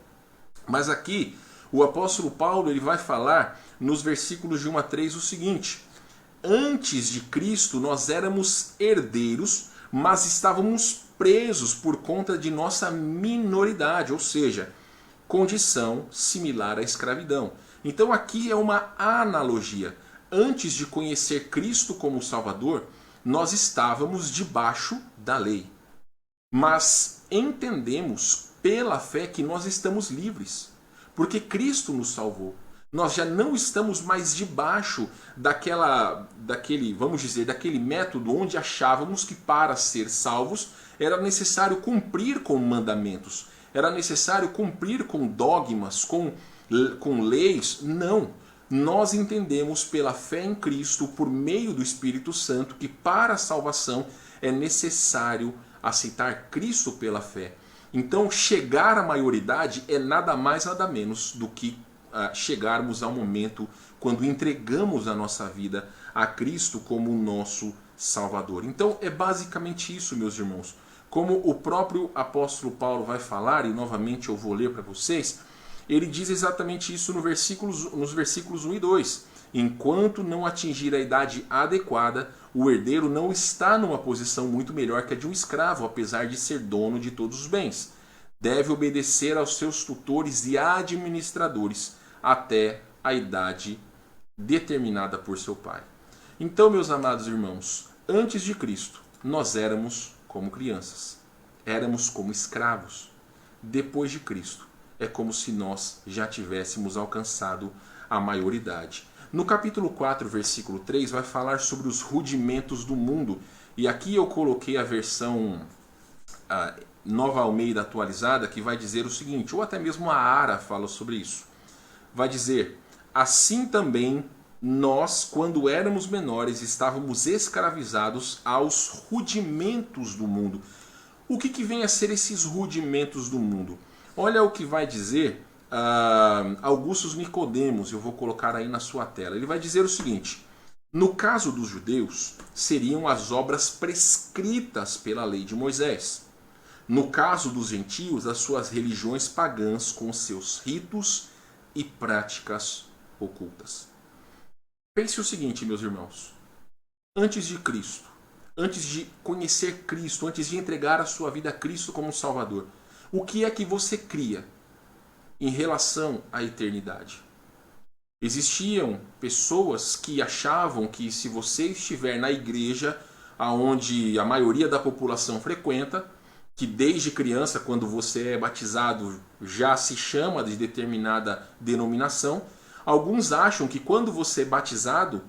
Mas aqui o apóstolo Paulo ele vai falar nos versículos de 1 a 3 o seguinte: antes de Cristo nós éramos herdeiros, mas estávamos presos por conta de nossa minoridade, ou seja, condição similar à escravidão. Então aqui é uma analogia. Antes de conhecer Cristo como Salvador, nós estávamos debaixo da lei. Mas entendemos pela fé que nós estamos livres, porque Cristo nos salvou. Nós já não estamos mais debaixo daquele método onde achávamos que para ser salvos era necessário cumprir com mandamentos, era necessário cumprir com dogmas, com leis. Não. Nós entendemos pela fé em Cristo, por meio do Espírito Santo, que para a salvação é necessário aceitar Cristo pela fé. Então, chegar à maioridade é nada mais, nada menos do que chegarmos ao momento quando entregamos a nossa vida a Cristo como o nosso Salvador. Então, é basicamente isso, meus irmãos. Como o próprio apóstolo Paulo vai falar, e novamente eu vou ler para vocês, ele diz exatamente isso nos versículos 1 e 2. Enquanto não atingir a idade adequada, o herdeiro não está numa posição muito melhor que a de um escravo, apesar de ser dono de todos os bens. Deve obedecer aos seus tutores e administradores até a idade determinada por seu pai. Então, meus amados irmãos, antes de Cristo, nós éramos como crianças, éramos como escravos. Depois de Cristo, é como se nós já tivéssemos alcançado a maioridade. No capítulo 4, versículo 3, vai falar sobre os rudimentos do mundo. E aqui eu coloquei a versão Nova Almeida atualizada, que vai dizer o seguinte, ou até mesmo a Ara fala sobre isso. Vai dizer: assim também nós, quando éramos menores, estávamos escravizados aos rudimentos do mundo. O que vem a ser esses rudimentos do mundo? Olha o que vai dizer Augustus Nicodemos, eu vou colocar aí na sua tela. Ele vai dizer o seguinte: no caso dos judeus, seriam as obras prescritas pela lei de Moisés. No caso dos gentios, as suas religiões pagãs com seus ritos e práticas ocultas. Pense o seguinte, meus irmãos. Antes de Cristo, antes de conhecer Cristo, antes de entregar a sua vida a Cristo como Salvador, o que é que você cria em relação à eternidade? Existiam pessoas que achavam que se você estiver na igreja, onde a maioria da população frequenta, que desde criança, quando você é batizado, já se chama de determinada denominação, alguns acham que quando você é batizado,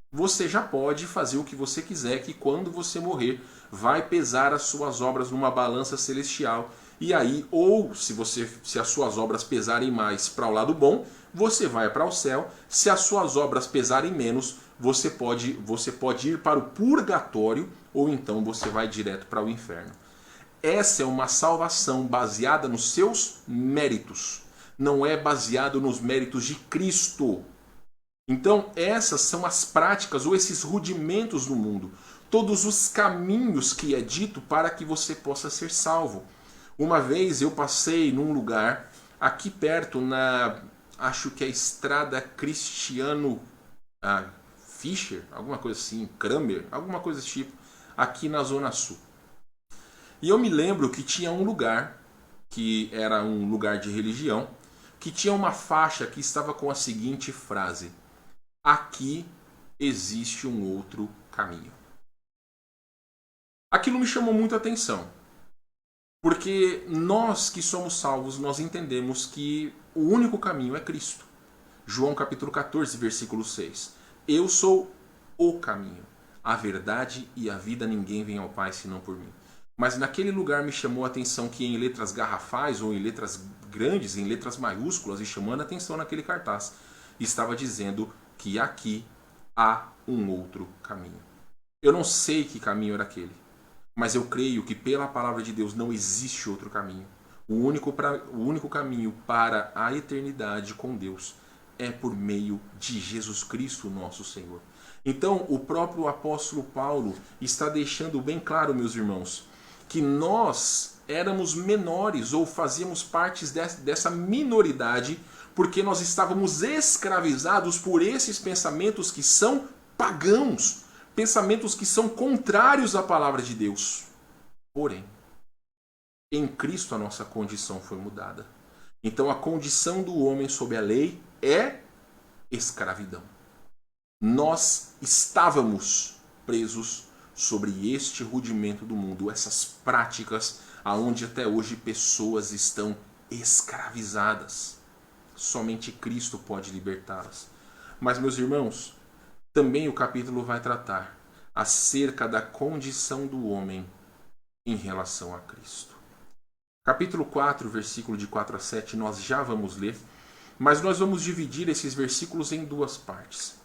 você já pode fazer o que você quiser, que quando você morrer, vai pesar as suas obras numa balança celestial. E aí, ou se as suas obras pesarem mais para o lado bom, você vai para o céu. Se as suas obras pesarem menos, você pode ir para o purgatório, ou então você vai direto para o inferno. Essa é uma salvação baseada nos seus méritos. Não é baseado nos méritos de Cristo. Então, essas são as práticas ou esses rudimentos do mundo. Todos os caminhos que é dito para que você possa ser salvo. Uma vez eu passei num lugar aqui perto, acho que é a estrada Cristiano Fischer, alguma coisa assim, Kramer, alguma coisa desse tipo, aqui na Zona Sul. E eu me lembro que tinha um lugar, que era um lugar de religião, que tinha uma faixa que estava com a seguinte frase: aqui existe um outro caminho. Aquilo me chamou muito a atenção, porque nós que somos salvos, nós entendemos que o único caminho é Cristo. João capítulo 14, versículo 6. Eu sou o caminho, a verdade e a vida, ninguém vem ao Pai senão por mim. Mas naquele lugar me chamou a atenção que em letras garrafais ou em letras grandes, em letras maiúsculas, e chamando a atenção naquele cartaz, estava dizendo que aqui há um outro caminho. Eu não sei que caminho era aquele, mas eu creio que pela palavra de Deus não existe outro caminho. O único caminho para a eternidade com Deus é por meio de Jesus Cristo, nosso Senhor. Então, o próprio apóstolo Paulo está deixando bem claro, meus irmãos, que nós éramos menores ou fazíamos parte dessa minoridade porque nós estávamos escravizados por esses pensamentos que são pagãos, pensamentos que são contrários à palavra de Deus. Porém, em Cristo a nossa condição foi mudada. Então a condição do homem sob a lei é escravidão. Nós estávamos presos sobre este rudimento do mundo, essas práticas aonde até hoje pessoas estão escravizadas. Somente Cristo pode libertá-las. Mas, meus irmãos, também o capítulo vai tratar acerca da condição do homem em relação a Cristo. Capítulo 4, versículo de 4 a 7, nós já vamos ler, mas nós vamos dividir esses versículos em duas partes.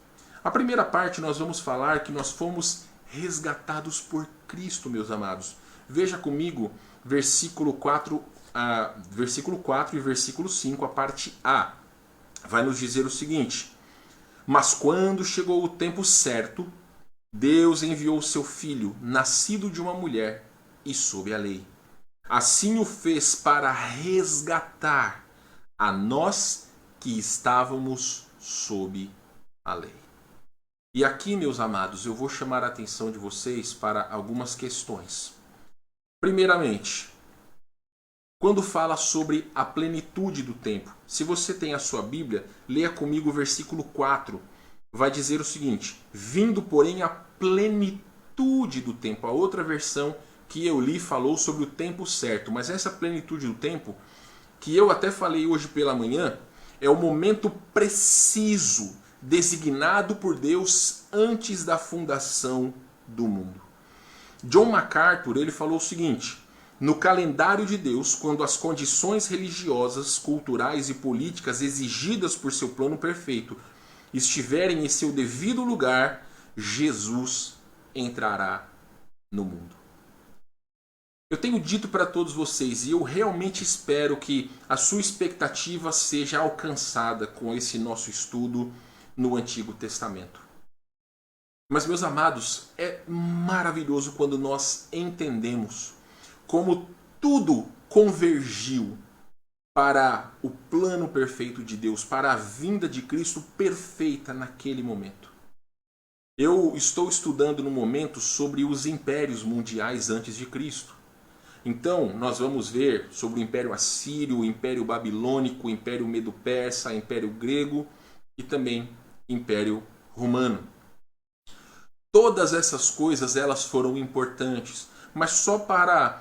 A primeira parte nós vamos falar que nós fomos resgatados por Cristo, meus amados. Veja comigo versículo 4 e versículo 5, a parte A. Vai nos dizer o seguinte: mas quando chegou o tempo certo, Deus enviou o seu Filho, nascido de uma mulher e sob a lei. Assim o fez para resgatar a nós que estávamos sob a lei. E aqui, meus amados, eu vou chamar a atenção de vocês para algumas questões. Primeiramente, quando fala sobre a plenitude do tempo, se você tem a sua Bíblia, leia comigo o versículo 4. Vai dizer o seguinte: vindo, porém, a plenitude do tempo. A outra versão que eu li falou sobre o tempo certo, mas essa plenitude do tempo, que eu até falei hoje pela manhã, é o momento preciso, designado por Deus antes da fundação do mundo. John MacArthur, ele falou o seguinte: no calendário de Deus, quando as condições religiosas, culturais e políticas exigidas por seu plano perfeito estiverem em seu devido lugar, Jesus entrará no mundo. Eu tenho dito para todos vocês, e eu realmente espero que a sua expectativa seja alcançada com esse nosso estudo no Antigo Testamento. Mas, meus amados, é maravilhoso quando nós entendemos como tudo convergiu para o plano perfeito de Deus, para a vinda de Cristo perfeita naquele momento. Eu estou estudando no momento sobre os impérios mundiais antes de Cristo. Então, nós vamos ver sobre o Império Assírio, o Império Babilônico, o Império Medo-Persa, o Império Grego e também o Império Romano. Todas essas coisas elas foram importantes, mas só para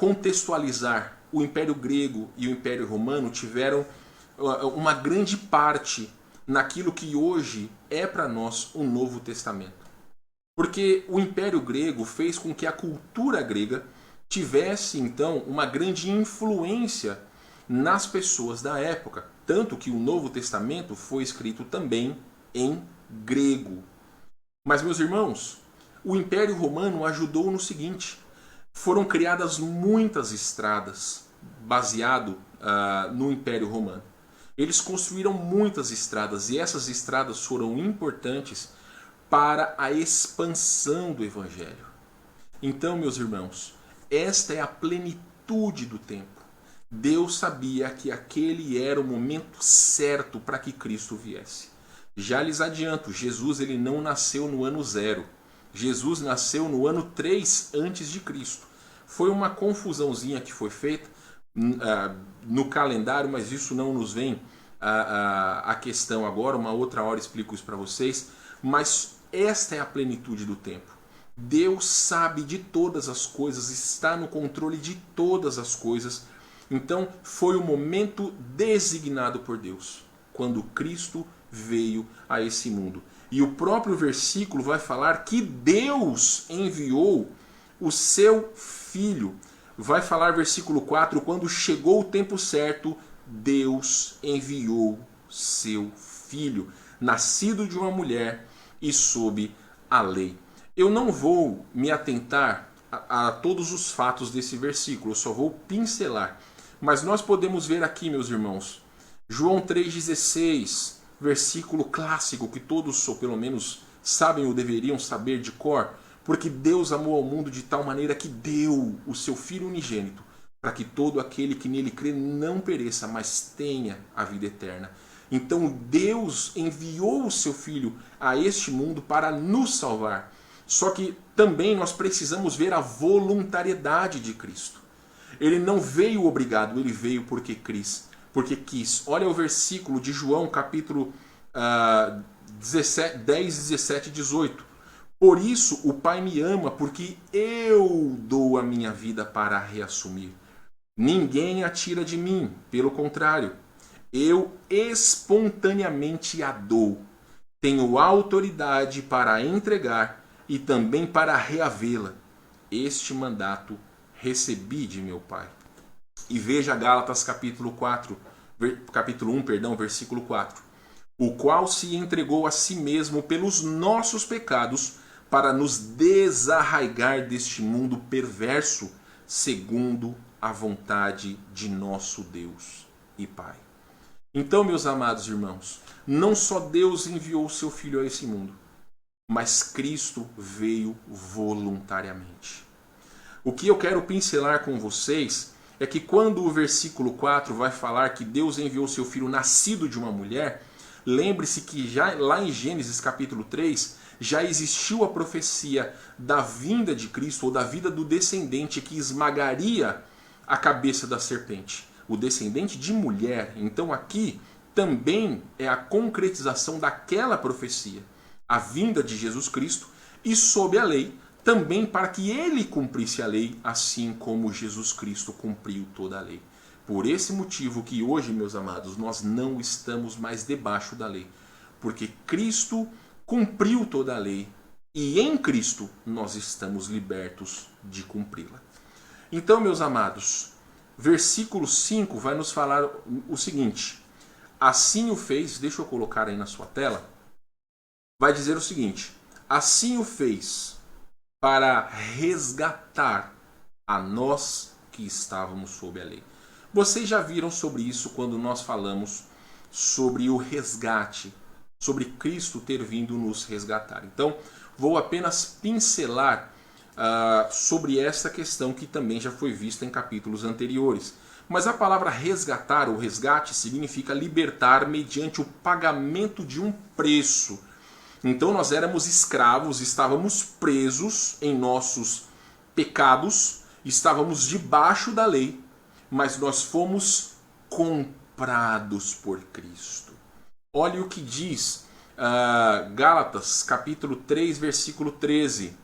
contextualizar, o Império Grego e o Império Romano tiveram uma grande parte naquilo que hoje é para nós o Novo Testamento. Porque o Império Grego fez com que a cultura grega tivesse então uma grande influência nas pessoas da época, tanto que o Novo Testamento foi escrito também em grego. Mas, meus irmãos, o Império Romano ajudou no seguinte: foram criadas muitas estradas baseado no Império Romano. Eles construíram muitas estradas e essas estradas foram importantes para a expansão do Evangelho. Então, meus irmãos, esta é a plenitude do tempo. Deus sabia que aquele era o momento certo para que Cristo viesse. Já lhes adianto, Jesus ele não nasceu no ano 0. Jesus nasceu no ano 3 antes de Cristo. Foi uma confusãozinha que foi feita no calendário, mas isso não nos vem a questão agora. Uma outra hora explico isso para vocês. Mas esta é a plenitude do tempo. Deus sabe de todas as coisas, está no controle de todas as coisas. Então foi o momento designado por Deus, quando Cristo veio a esse mundo. E o próprio versículo vai falar que Deus enviou o seu Filho. Vai falar versículo 4, quando chegou o tempo certo, Deus enviou seu Filho, nascido de uma mulher e sob a lei. Eu não vou me atentar a todos os fatos desse versículo, eu só vou pincelar. Mas nós podemos ver aqui, meus irmãos, João 3,16, versículo clássico que todos, ou pelo menos, sabem ou deveriam saber de cor. Porque Deus amou ao mundo de tal maneira que deu o seu Filho unigênito, para que todo aquele que nele crê não pereça, mas tenha a vida eterna. Então Deus enviou o seu Filho a este mundo para nos salvar. Só que também nós precisamos ver a voluntariedade de Cristo. Ele não veio obrigado, ele veio porque quis. Olha o versículo de João, capítulo 10, 17 e 18. Por isso o Pai me ama, porque eu dou a minha vida para a reassumir. Ninguém a tira de mim, pelo contrário, eu espontaneamente a dou. Tenho autoridade para a entregar e também para reavê-la. Este mandato recebi de meu Pai. E veja Gálatas capítulo 1, versículo 4. O qual se entregou a si mesmo pelos nossos pecados, para nos desarraigar deste mundo perverso, segundo a vontade de nosso Deus e Pai. Então, meus amados irmãos, não só Deus enviou o seu Filho a esse mundo, mas Cristo veio voluntariamente. O que eu quero pincelar com vocês é que quando o versículo 4 vai falar que Deus enviou o seu Filho nascido de uma mulher, lembre-se que já lá em Gênesis capítulo 3, já existiu a profecia da vinda de Cristo, ou da vida do descendente que esmagaria a cabeça da serpente. O descendente de mulher. Então aqui também é a concretização daquela profecia. A vinda de Jesus Cristo e sob a lei, também para que ele cumprisse a lei, assim como Jesus Cristo cumpriu toda a lei. Por esse motivo que hoje, meus amados, nós não estamos mais debaixo da lei. Porque Cristo cumpriu toda a lei e em Cristo nós estamos libertos de cumpri-la. Então, meus amados, versículo 5 vai nos falar o seguinte. Assim o fez, deixa eu colocar aí na sua tela, vai dizer o seguinte. Assim o fez para resgatar a nós que estávamos sob a lei. Vocês já viram sobre isso quando nós falamos sobre o resgate, sobre Cristo ter vindo nos resgatar. Então, vou apenas pincelar sobre essa questão que também já foi vista em capítulos anteriores. Mas a palavra resgatar ou resgate significa libertar mediante o pagamento de um preço. Então nós éramos escravos, estávamos presos em nossos pecados, estávamos debaixo da lei, mas nós fomos comprados por Cristo. Olha o que diz Gálatas, capítulo 3, versículo 13.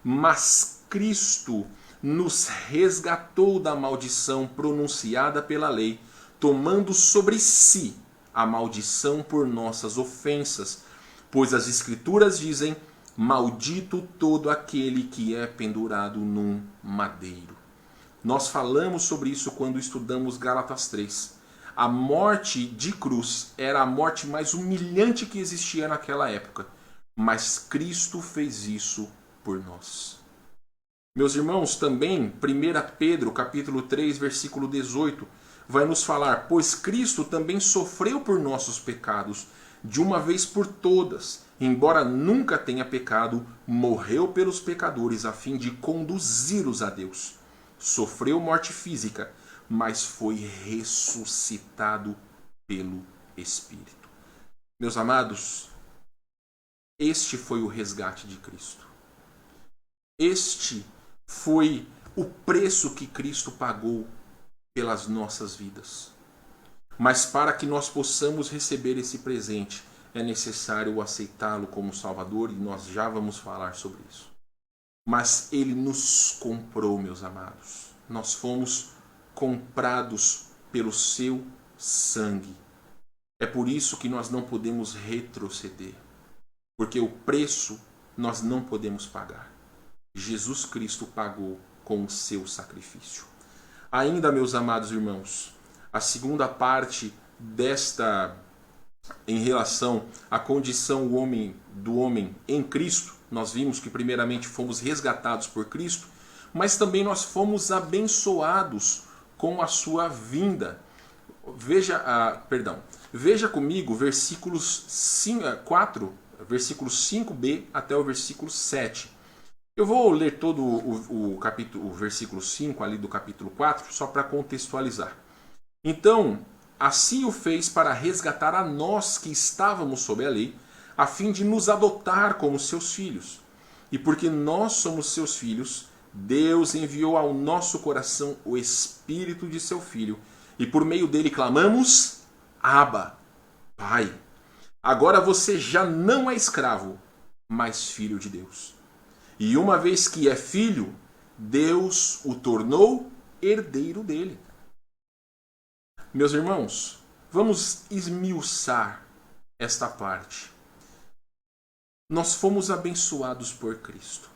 Mas Cristo nos resgatou da maldição pronunciada pela lei, tomando sobre si a maldição por nossas ofensas. Pois as Escrituras dizem, maldito todo aquele que é pendurado num madeiro. Nós falamos sobre isso quando estudamos Gálatas 3. A morte de cruz era a morte mais humilhante que existia naquela época. Mas Cristo fez isso por nós. Meus irmãos, também 1 Pedro capítulo 3, versículo 18, vai nos falar, pois Cristo também sofreu por nossos pecados, de uma vez por todas, embora nunca tenha pecado, morreu pelos pecadores a fim de conduzi-los a Deus. Sofreu morte física, mas foi ressuscitado pelo Espírito. Meus amados, este foi o resgate de Cristo. Este foi o preço que Cristo pagou pelas nossas vidas. Mas para que nós possamos receber esse presente, é necessário aceitá-lo como Salvador, e nós já vamos falar sobre isso. Mas Ele nos comprou, meus amados. Nós fomos comprados pelo seu sangue. É por isso que nós não podemos retroceder. Porque o preço nós não podemos pagar. Jesus Cristo pagou com o seu sacrifício. Ainda, meus amados irmãos, a segunda parte desta, em relação à condição do homem em Cristo, nós vimos que primeiramente fomos resgatados por Cristo, mas também nós fomos abençoados com a sua vinda. Veja comigo versículos 4, versículos 5b até o versículo 7. Eu vou ler todo o versículo 5 ali do capítulo 4, só para contextualizar. Então, assim o fez para resgatar a nós que estávamos sob a lei, a fim de nos adotar como seus filhos. E porque nós somos seus filhos, Deus enviou ao nosso coração o Espírito de seu Filho, e por meio dele clamamos: Abba, Pai. Agora você já não é escravo, mas filho de Deus. E uma vez que é filho, Deus o tornou herdeiro dele. Meus irmãos, vamos esmiuçar esta parte. Nós fomos abençoados por Cristo.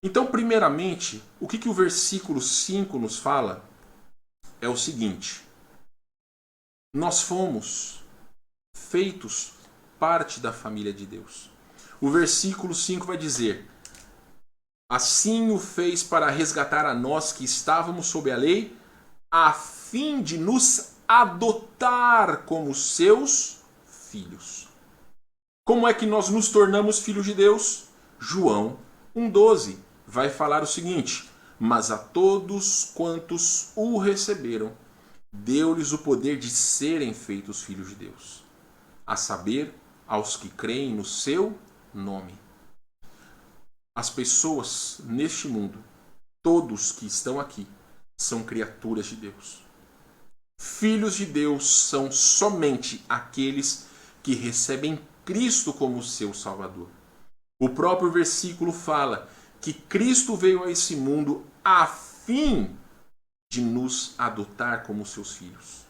Então, primeiramente, o que o versículo 5 nos fala é o seguinte: nós fomos feitos parte da família de Deus. O versículo 5 vai dizer: assim o fez para resgatar a nós que estávamos sob a lei, a fim de nos adotar como seus filhos. Como é que nós nos tornamos filhos de Deus? João 1,12 vai falar o seguinte: mas a todos quantos o receberam, deu-lhes o poder de serem feitos filhos de Deus, a saber, aos que creem no seu nome. As pessoas neste mundo, todos que estão aqui, são criaturas de Deus. Filhos de Deus são somente aqueles que recebem Cristo como seu Salvador. O próprio versículo fala que Cristo veio a esse mundo a fim de nos adotar como seus filhos.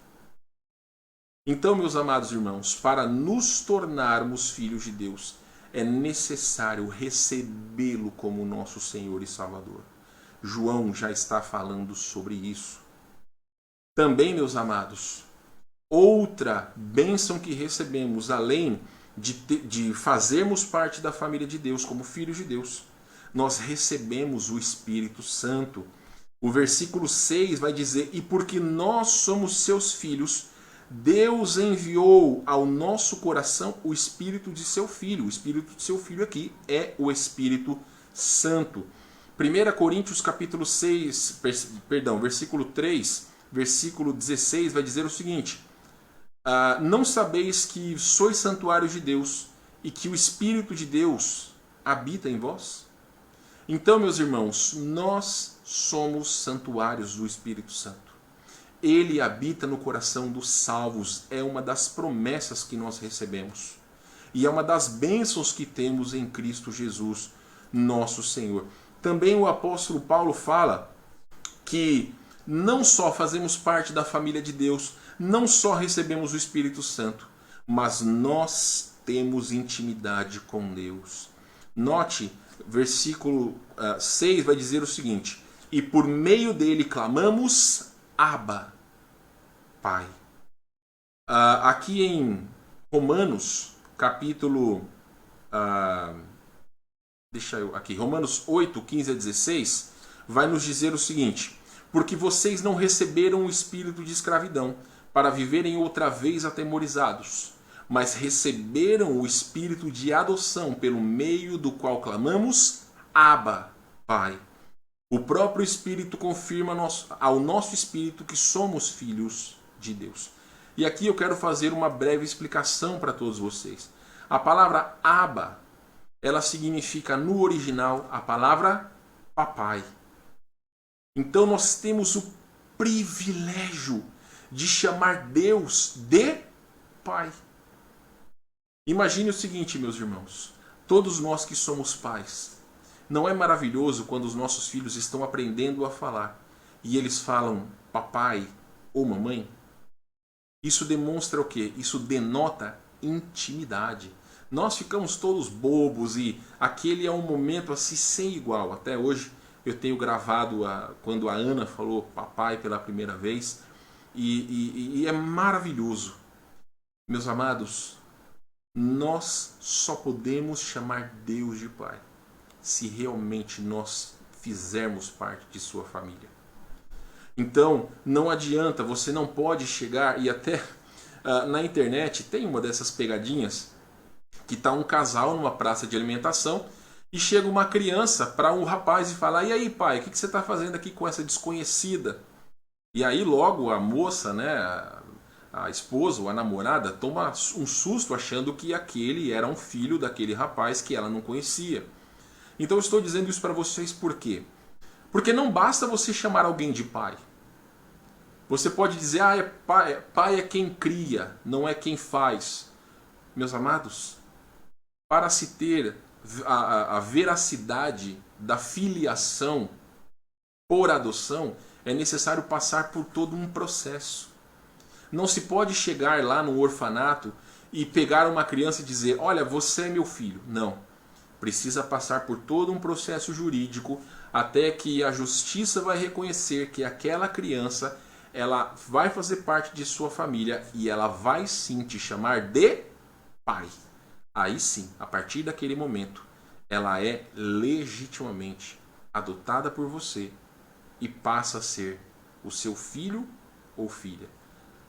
Então, meus amados irmãos, para nos tornarmos filhos de Deus, é necessário recebê-lo como nosso Senhor e Salvador. João já está falando sobre isso. Também, meus amados, outra bênção que recebemos, além de fazermos parte da família de Deus como filhos de Deus, nós recebemos o Espírito Santo. O versículo 6 vai dizer: e porque nós somos seus filhos, Deus enviou ao nosso coração o Espírito de seu Filho. O Espírito de seu Filho aqui é o Espírito Santo. 1 Coríntios capítulo 6, versículo 3, versículo 16 vai dizer o seguinte: não sabeis que sois santuários de Deus e que o Espírito de Deus habita em vós? Então, meus irmãos, nós somos santuários do Espírito Santo. Ele habita no coração dos salvos. É uma das promessas que nós recebemos. E é uma das bênçãos que temos em Cristo Jesus, nosso Senhor. Também o apóstolo Paulo fala que não só fazemos parte da família de Deus, não só recebemos o Espírito Santo, mas nós temos intimidade com Deus. Note, versículo 6 vai dizer o seguinte: e por meio dele clamamos: Abba, Pai. Aqui em Romanos, capítulo... Romanos 8, 15 a 16, vai nos dizer o seguinte: porque vocês não receberam o espírito de escravidão, para viverem outra vez atemorizados, mas receberam o espírito de adoção, pelo meio do qual clamamos: Abba, Pai. O próprio Espírito confirma ao nosso espírito que somos filhos de Deus. E aqui eu quero fazer uma breve explicação para todos vocês. A palavra Abba, ela significa no original a palavra papai. Então nós temos o privilégio de chamar Deus de Pai. Imagine o seguinte, meus irmãos: todos nós que somos pais, não é maravilhoso quando os nossos filhos estão aprendendo a falar e eles falam papai ou mamãe? Isso demonstra o quê? Isso denota intimidade. Nós ficamos todos bobos e aquele é um momento assim sem igual. Até hoje eu tenho gravado quando a Ana falou papai pela primeira vez e é maravilhoso. Meus amados, nós só podemos chamar Deus de Pai se realmente nós fizermos parte de sua família. Então, não adianta, você não pode chegar e até Na internet tem uma dessas pegadinhas que está um casal numa praça de alimentação e chega uma criança para um rapaz e fala: e aí, pai, o que você está fazendo aqui com essa desconhecida? E aí logo a moça, né, a esposa ou a namorada, toma um susto achando que aquele era um filho daquele rapaz que ela não conhecia. Então eu estou dizendo isso para vocês por quê? Porque não basta você chamar alguém de pai. Você pode dizer: pai é quem cria, não é quem faz. Meus amados, para se ter a veracidade da filiação por adoção, é necessário passar por todo um processo. Não se pode chegar lá no orfanato e pegar uma criança e dizer: olha, você é meu filho. Não. Precisa passar por todo um processo jurídico até que a justiça vai reconhecer que aquela criança, ela vai fazer parte de sua família e ela vai sim te chamar de pai. Aí sim, a partir daquele momento, ela é legitimamente adotada por você e passa a ser o seu filho ou filha.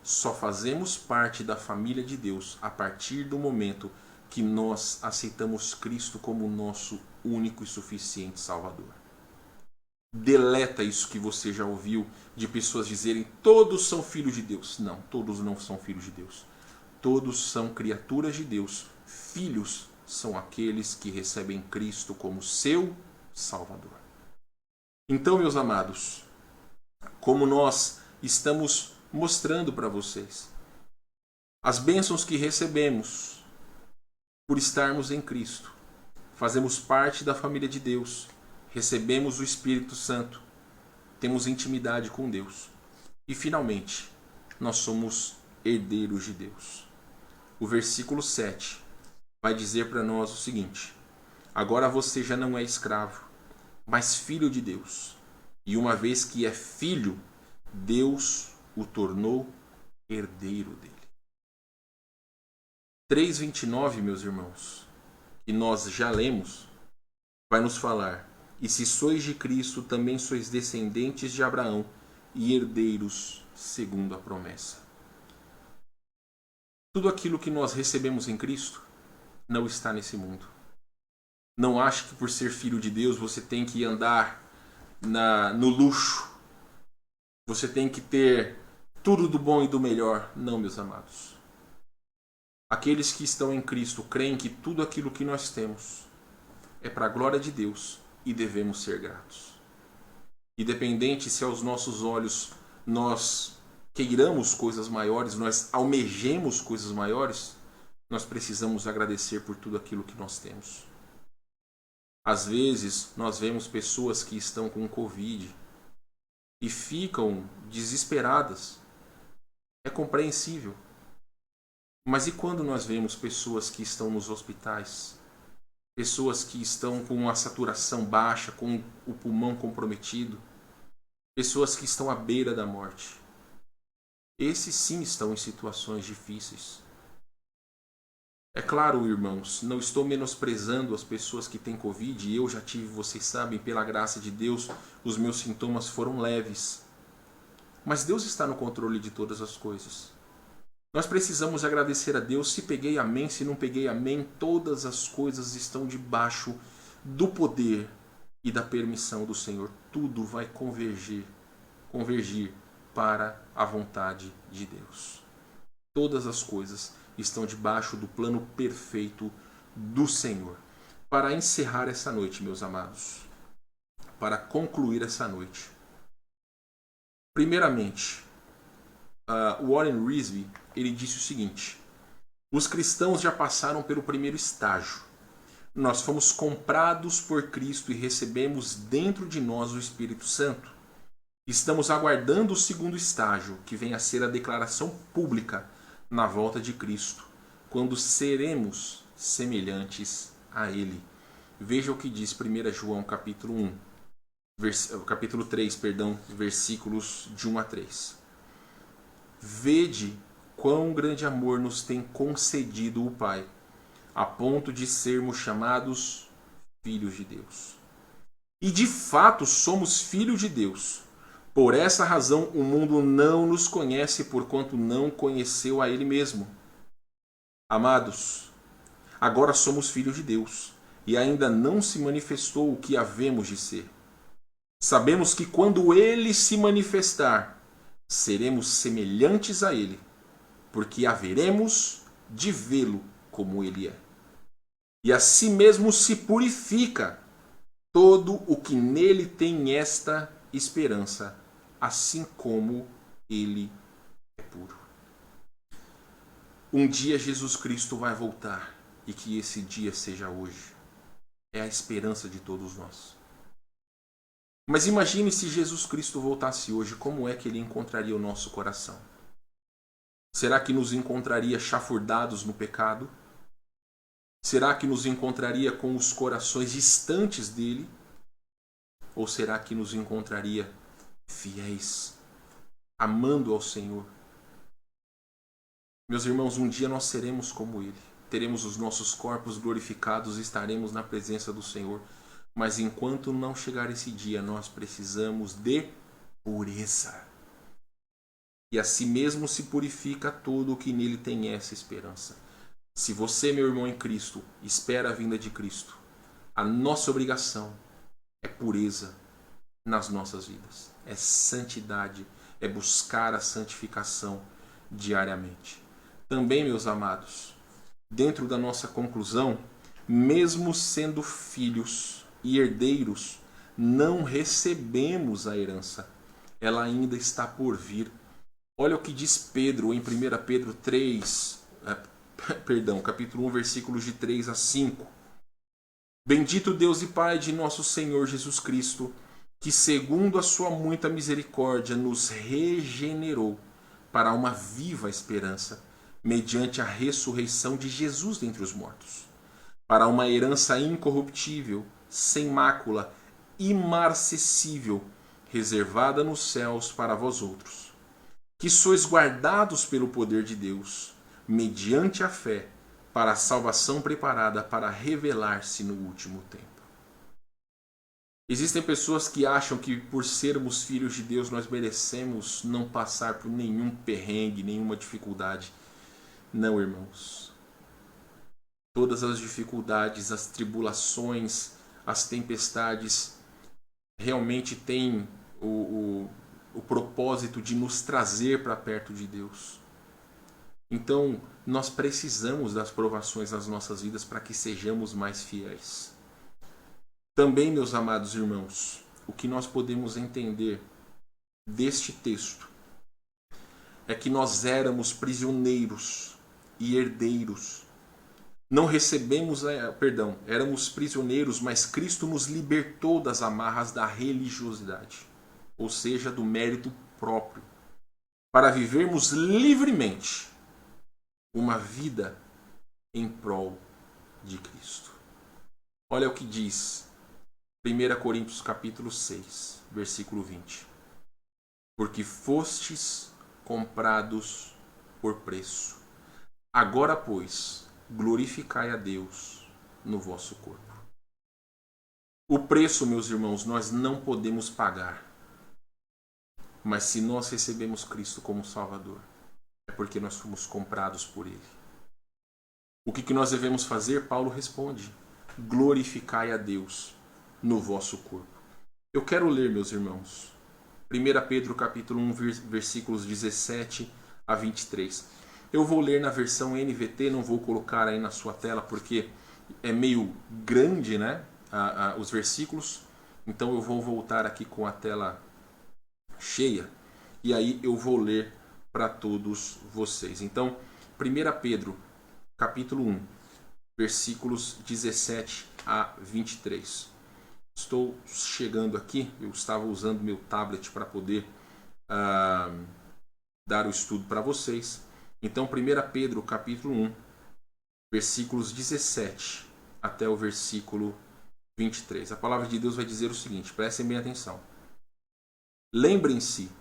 Só fazemos parte da família de Deus a partir do momento que nós aceitamos Cristo como nosso único e suficiente Salvador. Deleta isso que você já ouviu de pessoas dizerem: todos são filhos de Deus. Não, todos não são filhos de Deus. Todos são criaturas de Deus. Filhos são aqueles que recebem Cristo como seu Salvador. Então, meus amados, como nós estamos mostrando para vocês, as bênçãos que recebemos por estarmos em Cristo, fazemos parte da família de Deus, recebemos o Espírito Santo, temos intimidade com Deus e, finalmente, nós somos herdeiros de Deus. O versículo 7 vai dizer para nós o seguinte: agora você já não é escravo, mas filho de Deus. E uma vez que é filho, Deus o tornou herdeiro dele. 3:29, meus irmãos, que nós já lemos, vai nos falar: e se sois de Cristo, também sois descendentes de Abraão e herdeiros segundo a promessa. Tudo aquilo que nós recebemos em Cristo não está nesse mundo. Não ache que por ser filho de Deus você tem que andar no luxo. Você tem que ter tudo do bom e do melhor. Não, meus amados. Aqueles que estão em Cristo creem que tudo aquilo que nós temos é para a glória de Deus e devemos ser gratos. Independente se aos nossos olhos nós queiramos coisas maiores, nós almejemos coisas maiores, nós precisamos agradecer por tudo aquilo que nós temos. Às vezes nós vemos pessoas que estão com Covid e ficam desesperadas. É compreensível. Mas e quando nós vemos pessoas que estão nos hospitais? Pessoas que estão com a saturação baixa, com o pulmão comprometido? Pessoas que estão à beira da morte? Esses sim estão em situações difíceis. É claro, irmãos, não estou menosprezando as pessoas que têm Covid. Eu já tive, vocês sabem, pela graça de Deus, os meus sintomas foram leves. Mas Deus está no controle de todas as coisas. Nós precisamos agradecer a Deus. Se peguei, amém. Se não peguei, amém. Todas as coisas estão debaixo do poder e da permissão do Senhor. Tudo vai convergir para a vontade de Deus. Todas as coisas estão debaixo do plano perfeito do Senhor. Para encerrar essa noite, meus amados, para concluir essa noite, primeiramente, Warren Wiersbe, ele disse o seguinte: os cristãos já passaram pelo primeiro estágio. Nós fomos comprados por Cristo e recebemos dentro de nós o Espírito Santo. Estamos aguardando o segundo estágio, que vem a ser a declaração pública na volta de Cristo, quando seremos semelhantes a Ele. Veja o que diz 1 João capítulo 3, versículos de 1 a 3. Vede quão grande amor nos tem concedido o Pai, a ponto de sermos chamados filhos de Deus. E de fato somos filhos de Deus. Por essa razão, o mundo não nos conhece, porquanto não conheceu a Ele mesmo. Amados, agora somos filhos de Deus, e ainda não se manifestou o que havemos de ser. Sabemos que quando Ele se manifestar, seremos semelhantes a Ele, porque haveremos de vê-lo como Ele é. E a si mesmo se purifica todo o que nele tem esta esperança, assim como Ele é puro. Um dia Jesus Cristo vai voltar, e que esse dia seja hoje. É a esperança de todos nós. Mas imagine se Jesus Cristo voltasse hoje, como é que Ele encontraria o nosso coração? Será que nos encontraria chafurdados no pecado? Será que nos encontraria com os corações distantes dele? Ou será que nos encontraria fiéis, amando ao Senhor? Meus irmãos, um dia nós seremos como Ele. Teremos os nossos corpos glorificados e estaremos na presença do Senhor. Mas enquanto não chegar esse dia, nós precisamos de pureza. E assim mesmo se purifica todo o que nele tem essa esperança. Se você, meu irmão em Cristo, espera a vinda de Cristo, a nossa obrigação é pureza nas nossas vidas. É santidade, é buscar a santificação diariamente. Também, meus amados, dentro da nossa conclusão, mesmo sendo filhos e herdeiros, não recebemos a herança. Ela ainda está por vir. Olha o que diz Pedro em 1 Pedro 3, capítulo 1, versículos de 3 a 5. Bendito Deus e Pai de nosso Senhor Jesus Cristo, que segundo a sua muita misericórdia nos regenerou para uma viva esperança, mediante a ressurreição de Jesus dentre os mortos, para uma herança incorruptível, sem mácula, imarcessível, reservada nos céus para vós outros, que sois guardados pelo poder de Deus, mediante a fé, para a salvação preparada para revelar-se no último tempo. Existem pessoas que acham que por sermos filhos de Deus nós merecemos não passar por nenhum perrengue, nenhuma dificuldade. Não, irmãos. Todas as dificuldades, as tribulações, as tempestades realmente têm o propósito de nos trazer para perto de Deus. Então, nós precisamos das provações nas nossas vidas para que sejamos mais fiéis. Também, meus amados irmãos, o que nós podemos entender deste texto é que nós éramos prisioneiros e herdeiros. Não recebemos, éramos prisioneiros, mas Cristo nos libertou das amarras da religiosidade, ou seja, do mérito próprio, para vivermos livremente uma vida em prol de Cristo. Olha o que diz 1 Coríntios capítulo 6, versículo 20. Porque fostes comprados por preço. Agora, pois, glorificai a Deus no vosso corpo. O preço, meus irmãos, nós não podemos pagar. Mas se nós recebemos Cristo como Salvador, é porque nós fomos comprados por Ele. O que nós devemos fazer? Paulo responde: glorificai a Deus no vosso corpo. Eu quero ler, meus irmãos, 1 Pedro capítulo 1, versículos 17 a 23. Eu vou ler na versão NVT, não vou colocar aí na sua tela porque é meio grande, né? Os versículos. Então eu vou voltar aqui com a tela cheia e aí eu vou ler para todos vocês. Então, 1 Pedro capítulo 1, versículos 17 a 23. Estou chegando aqui, eu estava usando meu tablet para poder dar o estudo para vocês. Então, 1 Pedro capítulo 1, versículos 17 até o versículo 23. A palavra de Deus vai dizer o seguinte, prestem bem atenção. Lembrem-se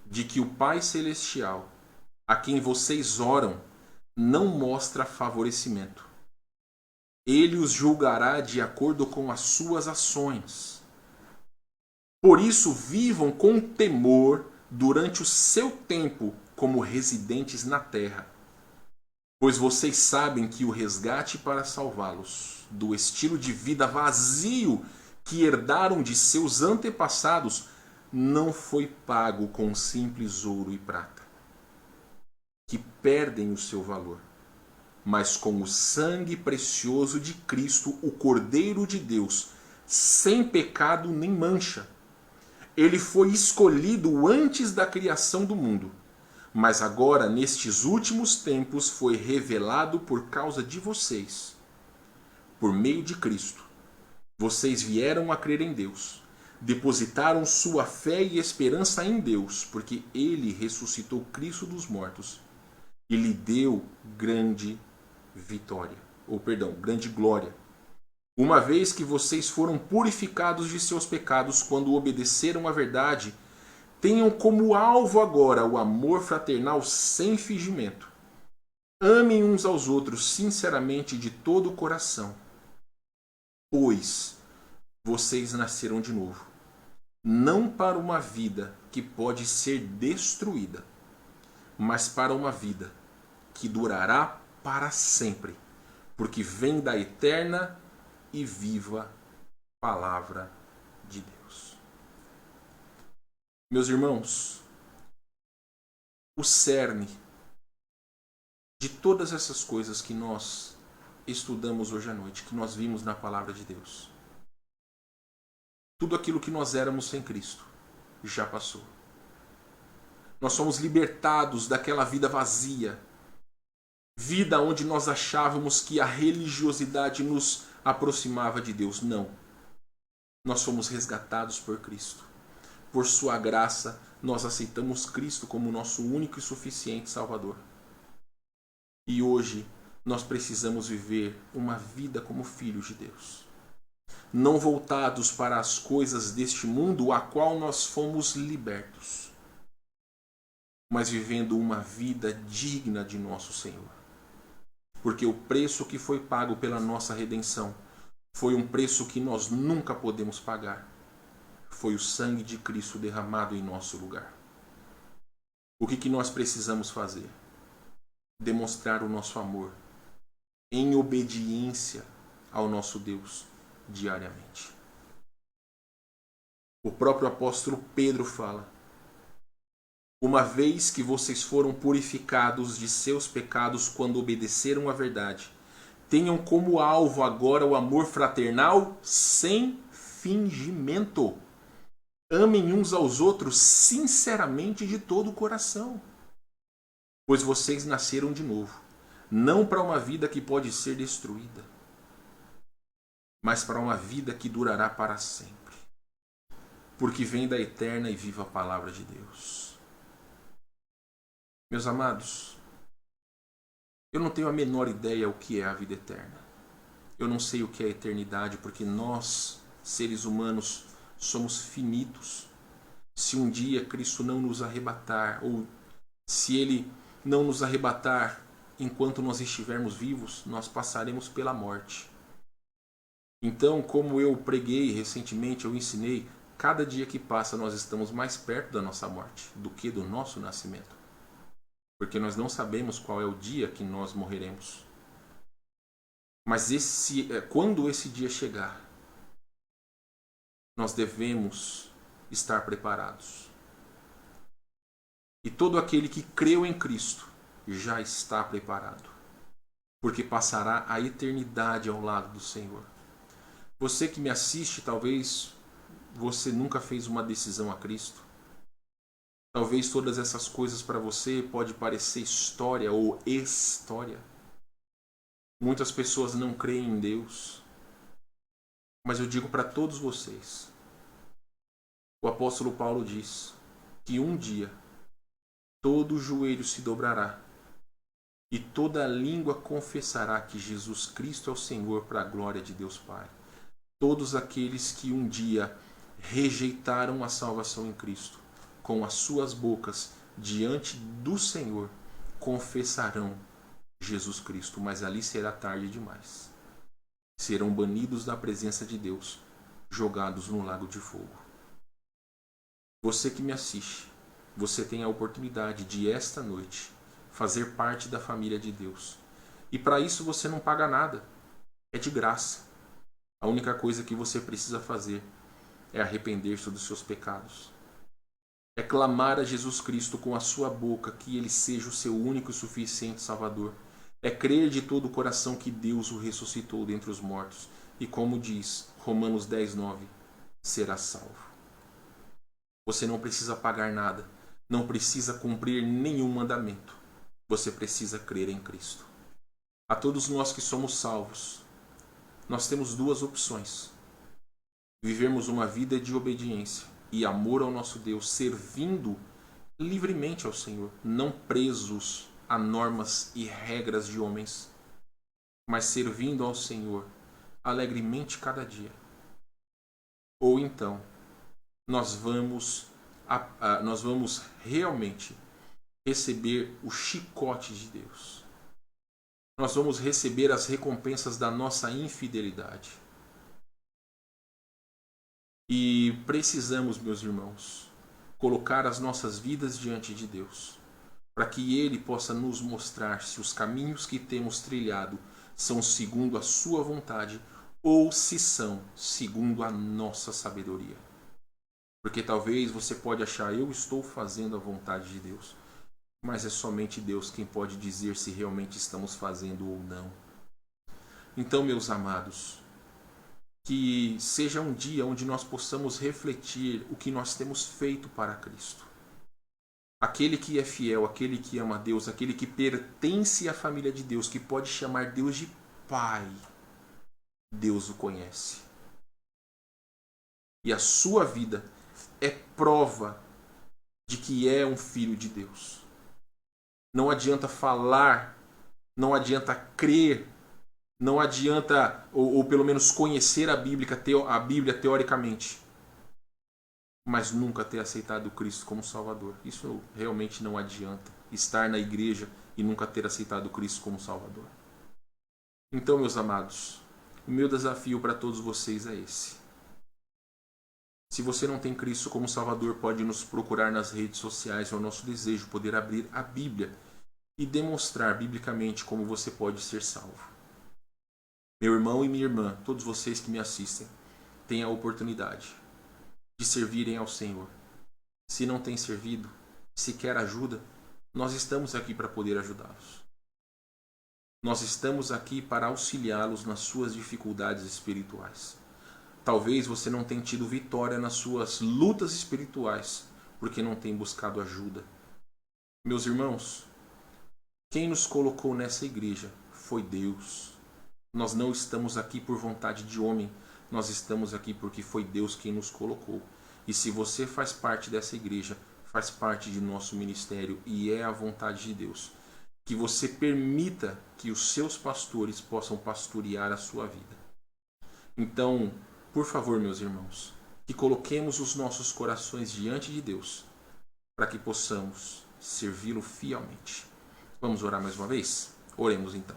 de que o Pai Celestial, a quem vocês oram, não mostra favorecimento. Ele os julgará de acordo com as suas ações. Por isso, vivam com temor durante o seu tempo como residentes na terra, pois vocês sabem que o resgate para salvá-los do estilo de vida vazio que herdaram de seus antepassados não foi pago com simples ouro e prata, que perdem o seu valor, mas com o sangue precioso de Cristo, o Cordeiro de Deus, sem pecado nem mancha. Ele foi escolhido antes da criação do mundo, mas agora, nestes últimos tempos, foi revelado por causa de vocês. Por meio de Cristo, vocês vieram a crer em Deus, depositaram sua fé e esperança em Deus, porque Ele ressuscitou Cristo dos mortos e lhe deu grande glória. Uma vez que vocês foram purificados de seus pecados quando obedeceram à verdade, tenham como alvo agora o amor fraternal sem fingimento. Amem uns aos outros sinceramente de todo o coração, pois vocês nasceram de novo, não para uma vida que pode ser destruída, mas para uma vida que durará para sempre, porque vem da eterna e viva palavra de Deus. Meus irmãos, o cerne de todas essas coisas que nós estudamos hoje à noite, que nós vimos na palavra de Deus, tudo aquilo que nós éramos sem Cristo já passou. Nós somos libertados daquela vida vazia, vida onde nós achávamos que a religiosidade nos aproximava de Deus. Não. Nós fomos resgatados por Cristo. Por sua graça, nós aceitamos Cristo como nosso único e suficiente Salvador. E hoje nós precisamos viver uma vida como filhos de Deus, não voltados para as coisas deste mundo a qual nós fomos libertos, mas vivendo uma vida digna de nosso Senhor. Porque o preço que foi pago pela nossa redenção foi um preço que nós nunca podemos pagar. Foi o sangue de Cristo derramado em nosso lugar. O que nós precisamos fazer? Demonstrar o nosso amor em obediência ao nosso Deus diariamente. O próprio apóstolo Pedro fala: uma vez que vocês foram purificados de seus pecados quando obedeceram à verdade, tenham como alvo agora o amor fraternal sem fingimento. Amem uns aos outros sinceramente de todo o coração, pois vocês nasceram de novo, não para uma vida que pode ser destruída, mas para uma vida que durará para sempre, porque vem da eterna e viva palavra de Deus. Meus amados, eu não tenho a menor ideia o que é a vida eterna. Eu não sei o que é a eternidade, porque nós, seres humanos, somos finitos. Se um dia Cristo não nos arrebatar, ou se Ele não nos arrebatar enquanto nós estivermos vivos, nós passaremos pela morte. Então, como eu preguei recentemente, eu ensinei, cada dia que passa nós estamos mais perto da nossa morte do que do nosso nascimento. Porque nós não sabemos qual é o dia que nós morreremos. Mas quando esse dia chegar, nós devemos estar preparados. E todo aquele que creu em Cristo já está preparado, porque passará a eternidade ao lado do Senhor. Você que me assiste, talvez você nunca fez uma decisão a Cristo. Talvez todas essas coisas para você pode parecer história ou história. Muitas pessoas não creem em Deus. Mas eu digo para todos vocês, o apóstolo Paulo diz que um dia todo joelho se dobrará e toda língua confessará que Jesus Cristo é o Senhor, para a glória de Deus Pai. Todos aqueles que um dia rejeitaram a salvação em Cristo, com as suas bocas diante do Senhor, confessarão Jesus Cristo, mas ali será tarde demais. Serão banidos da presença de Deus, jogados no lago de fogo. Você que me assiste, você tem a oportunidade de esta noite fazer parte da família de Deus. E para isso você não paga nada, é de graça. A única coisa que você precisa fazer é arrepender-se dos seus pecados. É clamar a Jesus Cristo com a sua boca que Ele seja o seu único e suficiente Salvador. É crer de todo o coração que Deus o ressuscitou dentre os mortos. E como diz Romanos 10:9, será salvo. Você não precisa pagar nada. Não precisa cumprir nenhum mandamento. Você precisa crer em Cristo. A todos nós que somos salvos, nós temos duas opções. Vivermos uma vida de obediência e amor ao nosso Deus, servindo livremente ao Senhor, não presos a normas e regras de homens, mas servindo ao Senhor alegremente cada dia. Ou então, nós vamos realmente receber o chicote de Deus. Nós vamos receber as recompensas da nossa infidelidade. E precisamos, meus irmãos, colocar as nossas vidas diante de Deus, para que Ele possa nos mostrar se os caminhos que temos trilhado são segundo a sua vontade ou se são segundo a nossa sabedoria. Porque talvez você pode achar, eu estou fazendo a vontade de Deus, mas é somente Deus quem pode dizer se realmente estamos fazendo ou não. Então, meus amados, que seja um dia onde nós possamos refletir o que nós temos feito para Cristo. Aquele que é fiel, aquele que ama a Deus, aquele que pertence à família de Deus, que pode chamar Deus de Pai, Deus o conhece. E a sua vida é prova de que é um filho de Deus. Não adianta falar, não adianta crer, não adianta, ou pelo menos conhecer a Bíblia teoricamente, mas nunca ter aceitado Cristo como Salvador. Isso realmente não adianta. Estar na igreja e nunca ter aceitado Cristo como Salvador. Então, meus amados, o meu desafio para todos vocês é esse. Se você não tem Cristo como Salvador, pode nos procurar nas redes sociais. É o nosso desejo poder abrir a Bíblia e demonstrar biblicamente como você pode ser salvo. Meu irmão e minha irmã, todos vocês que me assistem, têm a oportunidade de servirem ao Senhor. Se não tem servido, se quer ajuda, nós estamos aqui para poder ajudá-los. Nós estamos aqui para auxiliá-los nas suas dificuldades espirituais. Talvez você não tenha tido vitória nas suas lutas espirituais, porque não tem buscado ajuda. Meus irmãos, quem nos colocou nessa igreja foi Deus. Nós não estamos aqui por vontade de homem, nós estamos aqui porque foi Deus quem nos colocou. E se você faz parte dessa igreja, faz parte de nosso ministério e é a vontade de Deus, que você permita que os seus pastores possam pastorear a sua vida. Então, por favor, meus irmãos, que coloquemos os nossos corações diante de Deus, para que possamos servi-lo fielmente. Vamos orar mais uma vez? Oremos então.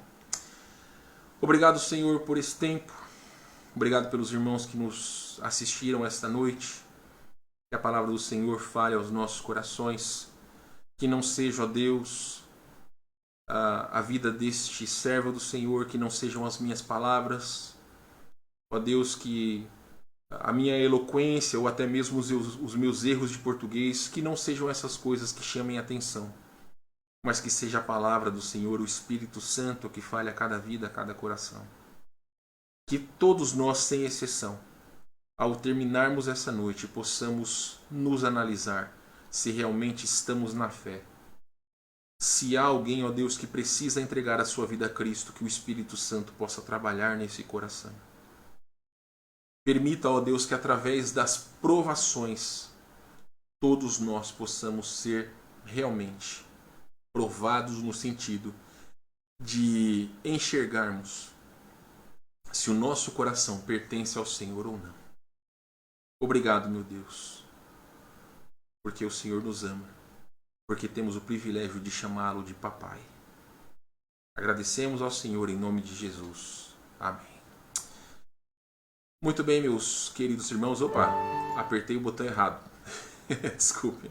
Obrigado, Senhor, por esse tempo. Obrigado pelos irmãos que nos assistiram esta noite. Que a palavra do Senhor fale aos nossos corações. Que não seja, ó Deus, a vida deste servo do Senhor, que não sejam as minhas palavras. Ó Deus, que a minha eloquência ou até mesmo os meus erros de português, que não sejam essas coisas que chamem a atenção, mas que seja a palavra do Senhor, o Espírito Santo, que fale a cada vida, a cada coração. Que todos nós, sem exceção, ao terminarmos essa noite, possamos nos analisar se realmente estamos na fé. Se há alguém, ó Deus, que precisa entregar a sua vida a Cristo, que o Espírito Santo possa trabalhar nesse coração. Permita, ó Deus, que através das provações, todos nós possamos ser realmente provados no sentido de enxergarmos se o nosso coração pertence ao Senhor ou não. Obrigado, meu Deus, porque o Senhor nos ama, porque temos o privilégio de chamá-lo de papai. Agradecemos ao Senhor em nome de Jesus. Amém. Muito bem, meus queridos irmãos. Opa, apertei o botão errado. Desculpe.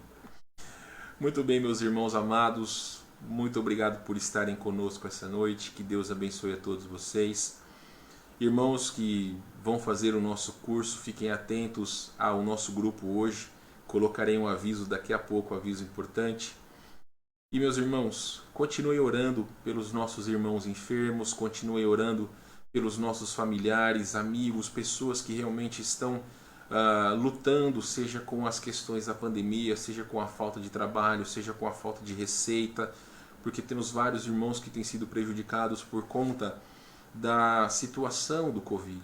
Muito bem, meus irmãos amados, muito obrigado por estarem conosco essa noite. Que Deus abençoe a todos vocês. Irmãos que vão fazer o nosso curso, fiquem atentos ao nosso grupo hoje. Colocarei um aviso daqui a pouco, aviso importante. E meus irmãos, continuem orando pelos nossos irmãos enfermos, continuem orando pelos nossos familiares, amigos, pessoas que realmente estão lutando, seja com as questões da pandemia, seja com a falta de trabalho, seja com a falta de receita, porque temos vários irmãos que têm sido prejudicados por conta da situação do Covid.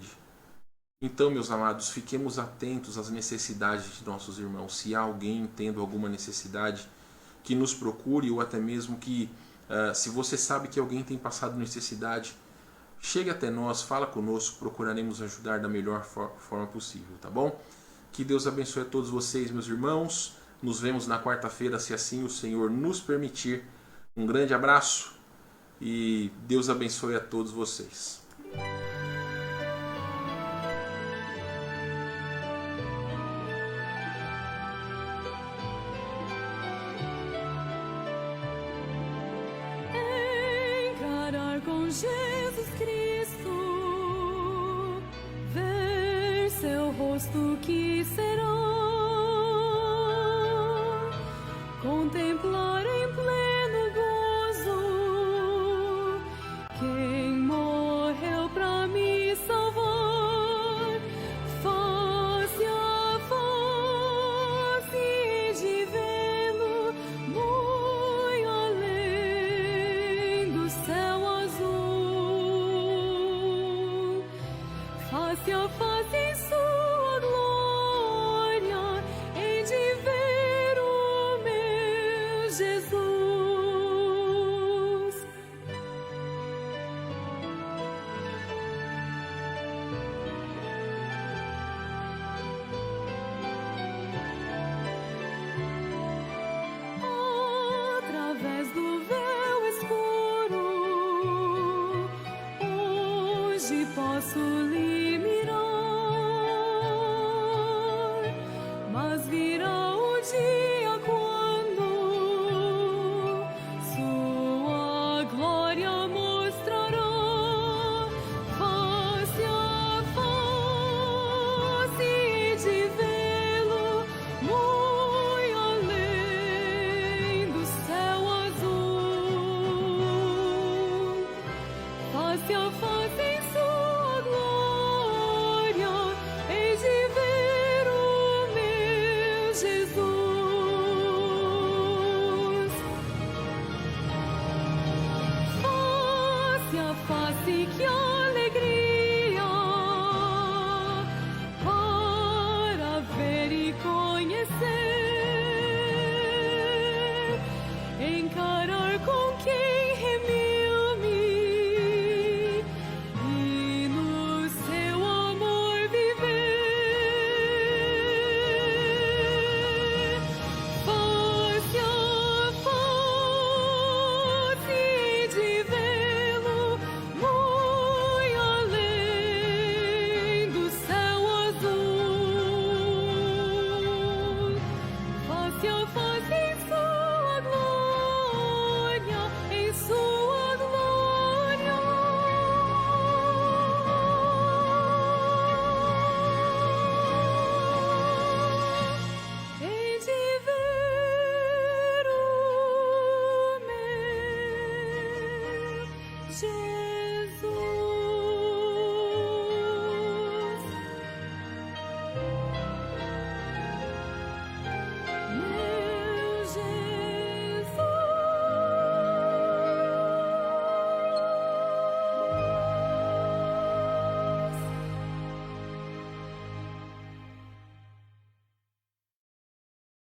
Então, meus amados, fiquemos atentos às necessidades de nossos irmãos. Se há alguém tendo alguma necessidade, que nos procure, ou até mesmo que, se você sabe que alguém tem passado necessidade, chegue até nós, fala conosco, procuraremos ajudar da melhor forma possível, tá bom? Que Deus abençoe a todos vocês, meus irmãos. Nos vemos na quarta-feira, se assim o Senhor nos permitir. Um grande abraço e Deus abençoe a todos vocês. Encarar com Jesus Cristo, ver seu rosto que será, contemplar em pleno gozo quem morreu pra me salvar, face a face de vê-lo muito além do céu azul, face a face em sua glória, hei de ver o meu Jesus. Através do véu escuro, hoje posso